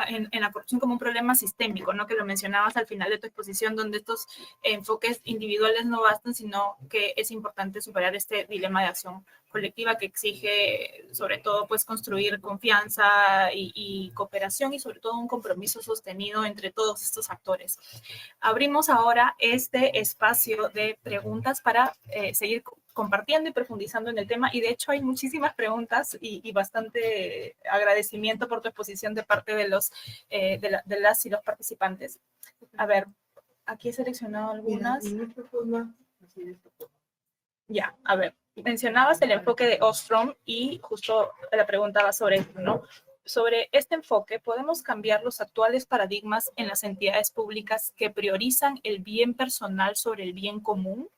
en la corrupción como un problema sistémico, ¿no? Que lo mencionabas al final de tu exposición, donde estos enfoques individuales no bastan, sino que es importante superar este dilema de acción colectiva que exige, sobre todo, pues construir confianza y cooperación y sobre todo un compromiso sostenido entre todos estos actores. Abrimos ahora este espacio de preguntas para seguir compartiendo y profundizando en el tema, y de hecho hay muchísimas preguntas y bastante agradecimiento por tu exposición de parte de las y los participantes. A ver, aquí he seleccionado algunas. Ya, a ver, mencionabas el enfoque de Ostrom y justo la pregunta va sobre esto, ¿no? Sobre este enfoque, ¿podemos cambiar los actuales paradigmas en las entidades públicas que priorizan el bien personal sobre el bien común?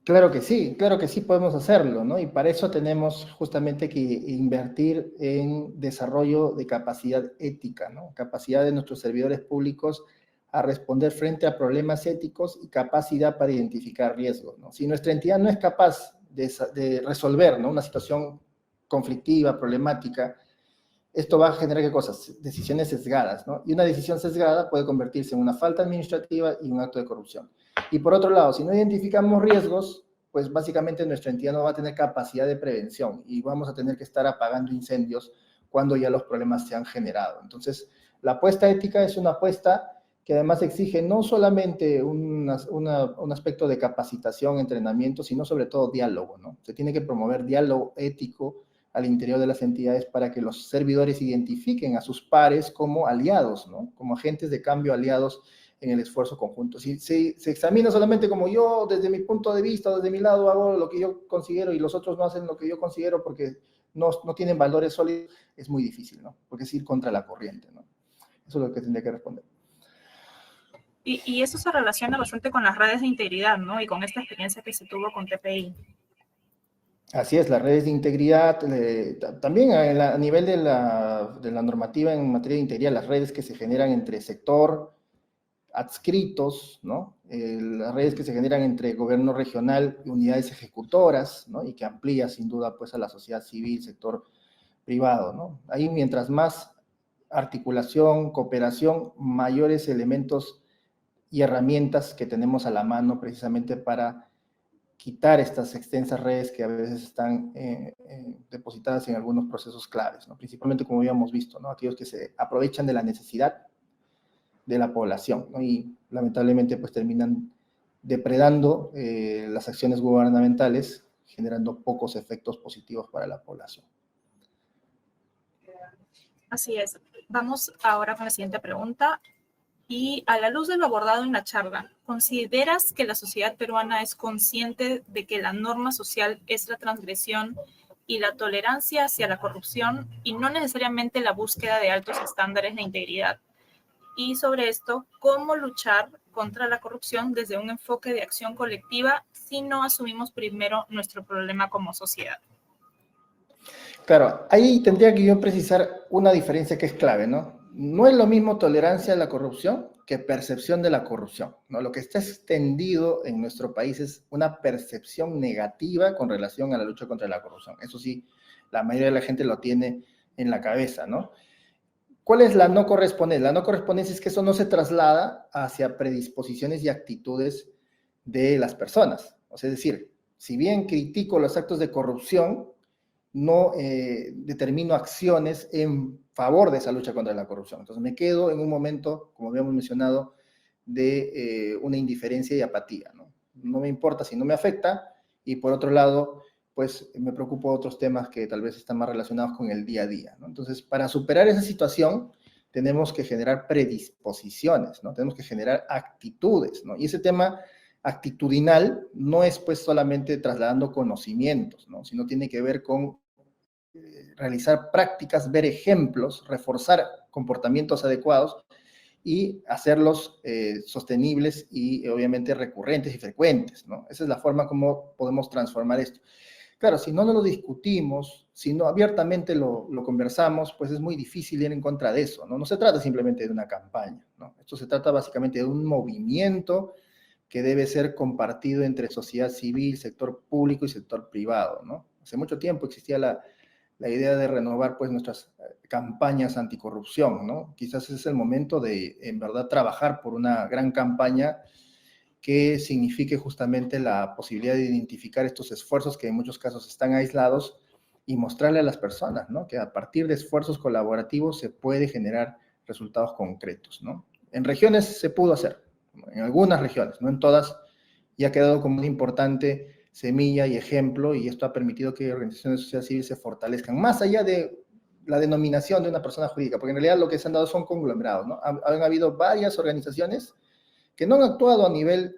Claro que sí podemos hacerlo, ¿no? Y para eso tenemos justamente que invertir en desarrollo de capacidad ética, ¿no? Capacidad de nuestros servidores públicos a responder frente a problemas éticos y capacidad para identificar riesgos, ¿no? Si nuestra entidad no es capaz de resolver, ¿no?, una situación conflictiva, problemática, esto va a generar, ¿qué cosas? Decisiones sesgadas, ¿no? Y una decisión sesgada puede convertirse en una falta administrativa y un acto de corrupción. Y por otro lado, si no identificamos riesgos, pues básicamente nuestra entidad no va a tener capacidad de prevención y vamos a tener que estar apagando incendios cuando ya los problemas se han generado. Entonces, la apuesta ética es una apuesta que además exige no solamente un aspecto de capacitación, entrenamiento, sino sobre todo diálogo, ¿no? Se tiene que promover diálogo ético al interior de las entidades para que los servidores identifiquen a sus pares como aliados, ¿no? Como agentes de cambio aliados en el esfuerzo conjunto. Si se examina solamente como yo, desde mi punto de vista, desde mi lado, hago lo que yo considero y los otros no hacen lo que yo considero porque no tienen valores sólidos, es muy difícil, ¿no? Porque es ir contra la corriente, ¿no? Eso es lo que tendría que responder. Y eso se relaciona bastante con las redes de integridad, ¿no? Y con esta experiencia que se tuvo con TPI. Así es, las redes de integridad, también a nivel de la normativa en materia de integridad, las redes que se generan entre sector, adscritos, ¿no? Las redes que se generan entre gobierno regional y unidades ejecutoras, ¿no? Y que amplía sin duda pues a la sociedad civil, sector privado, ¿no? Ahí mientras más articulación, cooperación, mayores elementos y herramientas que tenemos a la mano precisamente para quitar estas extensas redes que a veces están depositadas en algunos procesos claves, ¿no? Principalmente como habíamos visto, ¿no? Aquellos que se aprovechan de la necesidad de la población, ¿no? Y lamentablemente pues terminan depredando las acciones gubernamentales, generando pocos efectos positivos para la población. Así es. Vamos ahora con la siguiente pregunta. Y a la luz de lo abordado en la charla, ¿consideras que la sociedad peruana es consciente de que la norma social es la transgresión y la tolerancia hacia la corrupción y no necesariamente la búsqueda de altos estándares de integridad? Y sobre esto, ¿cómo luchar contra la corrupción desde un enfoque de acción colectiva si no asumimos primero nuestro problema como sociedad? Claro, ahí tendría que yo precisar una diferencia que es clave, ¿no? No es lo mismo tolerancia a la corrupción que percepción de la corrupción, ¿no? Lo que está extendido en nuestro país es una percepción negativa con relación a la lucha contra la corrupción. Eso sí, la mayoría de la gente lo tiene en la cabeza, ¿no? ¿Cuál es la no correspondencia? La no correspondencia es que eso no se traslada hacia predisposiciones y actitudes de las personas. O sea, es decir, si bien critico los actos de corrupción, no determino acciones en favor de esa lucha contra la corrupción. Entonces me quedo en un momento, como habíamos mencionado, de una indiferencia y apatía, ¿no? No me importa si no me afecta, y por otro lado, pues me preocupo de otros temas que tal vez están más relacionados con el día a día, ¿no? Entonces, para superar esa situación, tenemos que generar predisposiciones, ¿no? Tenemos que generar actitudes, ¿no? Y ese tema actitudinal no es pues solamente trasladando conocimientos, ¿no? Sino tiene que ver con realizar prácticas, ver ejemplos, reforzar comportamientos adecuados y hacerlos sostenibles y obviamente recurrentes y frecuentes, ¿no? Esa es la forma como podemos transformar esto. Claro, si no lo discutimos, si no abiertamente lo conversamos, pues es muy difícil ir en contra de eso, ¿no? No se trata simplemente de una campaña, ¿no? Esto se trata básicamente de un movimiento que debe ser compartido entre sociedad civil, sector público y sector privado, ¿no? Hace mucho tiempo existía la idea de renovar pues nuestras campañas anticorrupción, ¿no? Quizás ese es el momento de, en verdad, trabajar por una gran campaña que signifique justamente la posibilidad de identificar estos esfuerzos que en muchos casos están aislados y mostrarle a las personas, ¿no? Que a partir de esfuerzos colaborativos se puede generar resultados concretos, ¿no? En regiones se pudo hacer, ¿no? En algunas regiones, no en todas, y ha quedado como una importante semilla y ejemplo, y esto ha permitido que organizaciones de sociedad civil se fortalezcan, más allá de la denominación de una persona jurídica, porque en realidad lo que se han dado son conglomerados, ¿no? Han habido varias organizaciones que no han actuado a nivel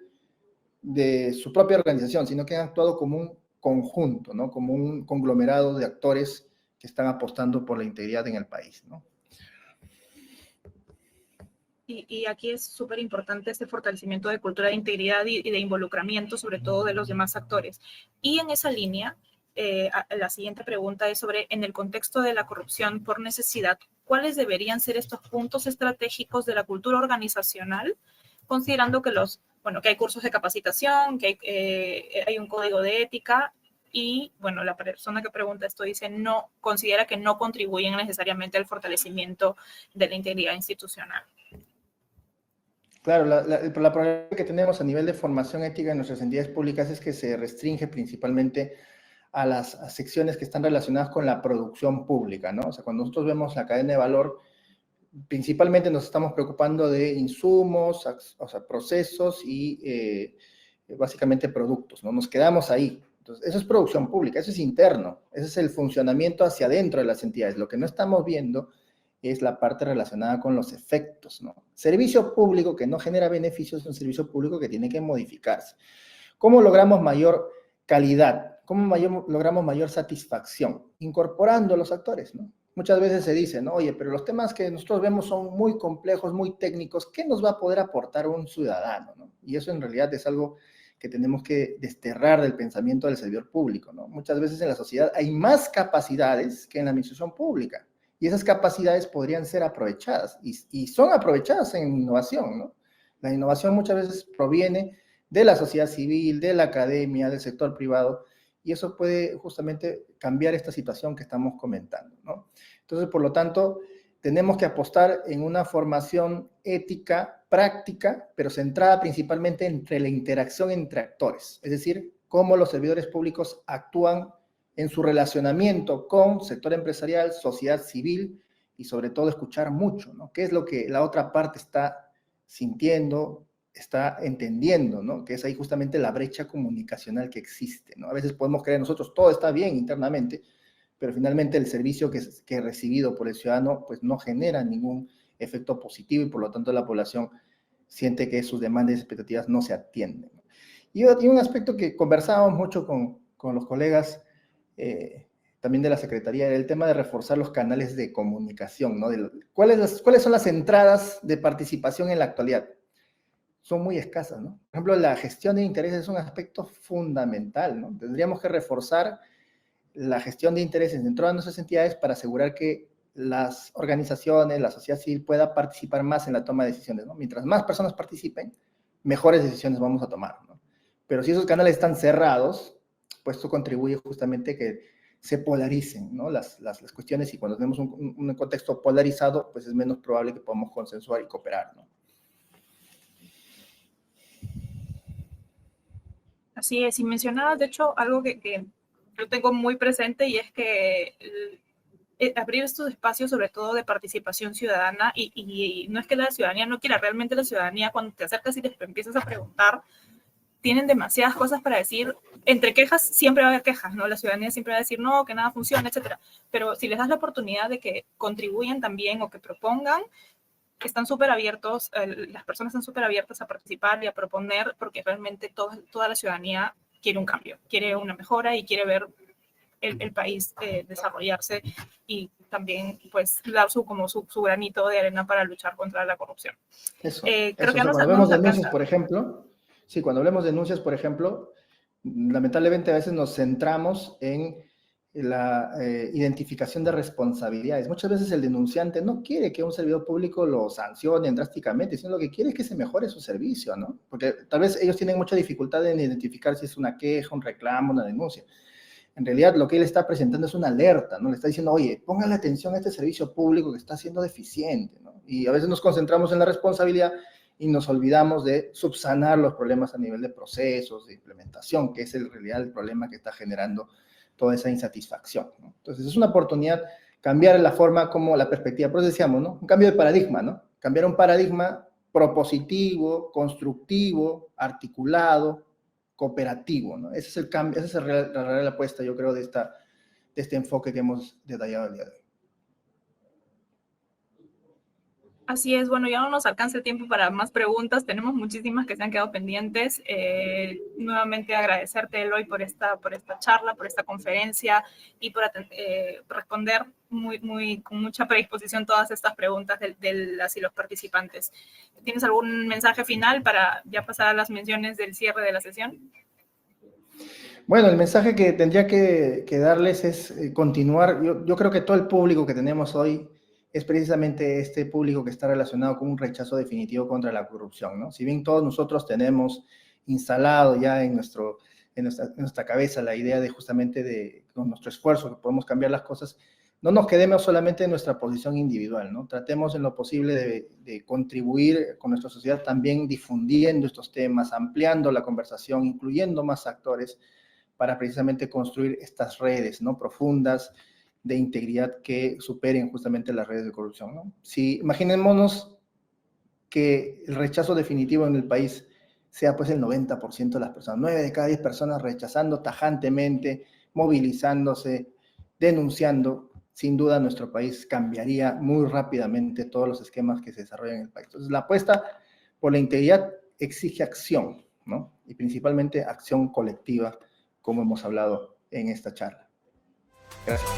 de su propia organización, sino que han actuado como un conjunto, ¿no? Como un conglomerado de actores que están apostando por la integridad en el país, ¿no? Y aquí es súper importante este fortalecimiento de cultura de integridad y de involucramiento, sobre todo de los demás actores. Y en esa línea, la siguiente pregunta es sobre, en el contexto de la corrupción por necesidad, ¿cuáles deberían ser estos puntos estratégicos de la cultura organizacional, considerando que que hay cursos de capacitación, que hay un código de ética? Y, bueno, la persona que pregunta esto dice, no, considera que no contribuyen necesariamente al fortalecimiento de la integridad institucional. Claro, la problemática que tenemos a nivel de formación ética en nuestras entidades públicas es que se restringe principalmente a las secciones que están relacionadas con la producción pública, ¿no? O sea, cuando nosotros vemos la cadena de valor, principalmente nos estamos preocupando de insumos, o sea, procesos y básicamente productos, ¿no? Nos quedamos ahí. Entonces, eso es producción pública, eso es interno, ese es el funcionamiento hacia adentro de las entidades. Lo que no estamos viendo es la parte relacionada con los efectos, ¿no? Servicio público que no genera beneficios es un servicio público que tiene que modificarse. ¿Cómo logramos mayor calidad? ¿Cómo logramos mayor satisfacción? Incorporando a los actores, ¿no? Muchas veces se dice, ¿no? Oye, pero los temas que nosotros vemos son muy complejos, muy técnicos, ¿qué nos va a poder aportar un ciudadano, ¿no? Y eso en realidad es algo que tenemos que desterrar del pensamiento del servidor público, ¿no? Muchas veces en la sociedad hay más capacidades que en la administración pública, y esas capacidades podrían ser aprovechadas, y son aprovechadas en innovación, ¿no? La innovación muchas veces proviene de la sociedad civil, de la academia, del sector privado, y eso puede justamente cambiar esta situación que estamos comentando, ¿no? Entonces, por lo tanto, tenemos que apostar en una formación ética, práctica, pero centrada principalmente entre la interacción entre actores, es decir, cómo los servidores públicos actúan en su relacionamiento con sector empresarial, sociedad civil, y sobre todo escuchar mucho, ¿no? ¿Qué es lo que la otra parte está sintiendo, está entendiendo, ¿no? Que es ahí justamente la brecha comunicacional que existe, ¿no? A veces podemos creer nosotros todo está bien internamente, pero finalmente el servicio que es recibido por el ciudadano pues no genera ningún efecto positivo y por lo tanto la población siente que sus demandas y expectativas no se atienden. Y un aspecto que conversábamos mucho con los colegas también de la Secretaría era el tema de reforzar los canales de comunicación, ¿no? ¿Cuáles son las entradas de participación en la actualidad? Son muy escasas, ¿no? Por ejemplo, la gestión de intereses es un aspecto fundamental, ¿no? Tendríamos que reforzar la gestión de intereses dentro de nuestras entidades para asegurar que las organizaciones, la sociedad civil pueda participar más en la toma de decisiones, ¿no? Mientras más personas participen, mejores decisiones vamos a tomar, ¿no? Pero si esos canales están cerrados, pues esto contribuye justamente a que se polaricen, ¿no? las cuestiones, y cuando tenemos un contexto polarizado, pues es menos probable que podamos consensuar y cooperar, ¿no? Así es, y mencionabas, de hecho, algo que yo tengo muy presente, y es que abrir estos espacios, sobre todo de participación ciudadana, y no es que la ciudadanía no quiera, realmente la ciudadanía, cuando te acercas y te empiezas a preguntar, tienen demasiadas cosas para decir. Entre quejas, siempre va a haber quejas, ¿no? La ciudadanía siempre va a decir, no, que nada funciona, etcétera. Pero si les das la oportunidad de que contribuyan también o que propongan, están súper abiertos, las personas están súper abiertas a participar y a proponer, porque realmente toda la ciudadanía quiere un cambio, quiere una mejora y quiere ver el país desarrollarse, y también pues dar su granito de arena para luchar contra la corrupción. Creo que cuando vemos denuncias, por ejemplo, sí, cuando hablemos de denuncias, por ejemplo, lamentablemente a veces nos centramos en la identificación de responsabilidades. Muchas veces el denunciante no quiere que un servidor público lo sancionen drásticamente, sino lo que quiere es que se mejore su servicio, ¿no? Porque tal vez ellos tienen mucha dificultad en identificar si es una queja, un reclamo, una denuncia. En realidad lo que él está presentando es una alerta, ¿no? Le está diciendo, oye, póngale atención a este servicio público que está siendo deficiente, ¿no? Y a veces nos concentramos en la responsabilidad y nos olvidamos de subsanar los problemas a nivel de procesos, de implementación, que es en realidad el problema que está generando toda esa insatisfacción, ¿no? Entonces, es una oportunidad cambiar la forma como la perspectiva, por eso decíamos, ¿no? Un cambio de paradigma, ¿no? Cambiar un paradigma propositivo, constructivo, articulado, cooperativo, ¿no? Ese es el cambio, esa es la real apuesta, yo creo, de este enfoque que hemos detallado el día de hoy. Así es, bueno, ya no nos alcanza el tiempo para más preguntas, tenemos muchísimas que se han quedado pendientes. Nuevamente agradecerte, Eloy, por esta charla, por esta conferencia y por responder con mucha predisposición todas estas preguntas de las y los participantes. ¿Tienes algún mensaje final para ya pasar a las menciones del cierre de la sesión? Bueno, el mensaje que tendría que darles es continuar. Yo creo que todo el público que tenemos hoy es precisamente este público que está relacionado con un rechazo definitivo contra la corrupción, ¿no? Si bien todos nosotros tenemos instalado ya en nuestra cabeza la idea de justamente con nuestro esfuerzo que podemos cambiar las cosas, no nos quedemos solamente en nuestra posición individual, ¿no? Tratemos en lo posible de contribuir con nuestra sociedad también difundiendo estos temas, ampliando la conversación, incluyendo más actores para precisamente construir estas redes, ¿no? Profundas, de integridad que superen justamente las redes de corrupción, ¿no? Si imaginémonos que el rechazo definitivo en el país sea pues el 90% de las personas, 9 de cada 10 personas rechazando tajantemente, movilizándose, denunciando, sin duda nuestro país cambiaría muy rápidamente todos los esquemas que se desarrollan en el país. Entonces la apuesta por la integridad exige acción, ¿no? Y principalmente acción colectiva, como hemos hablado en esta charla. Gracias.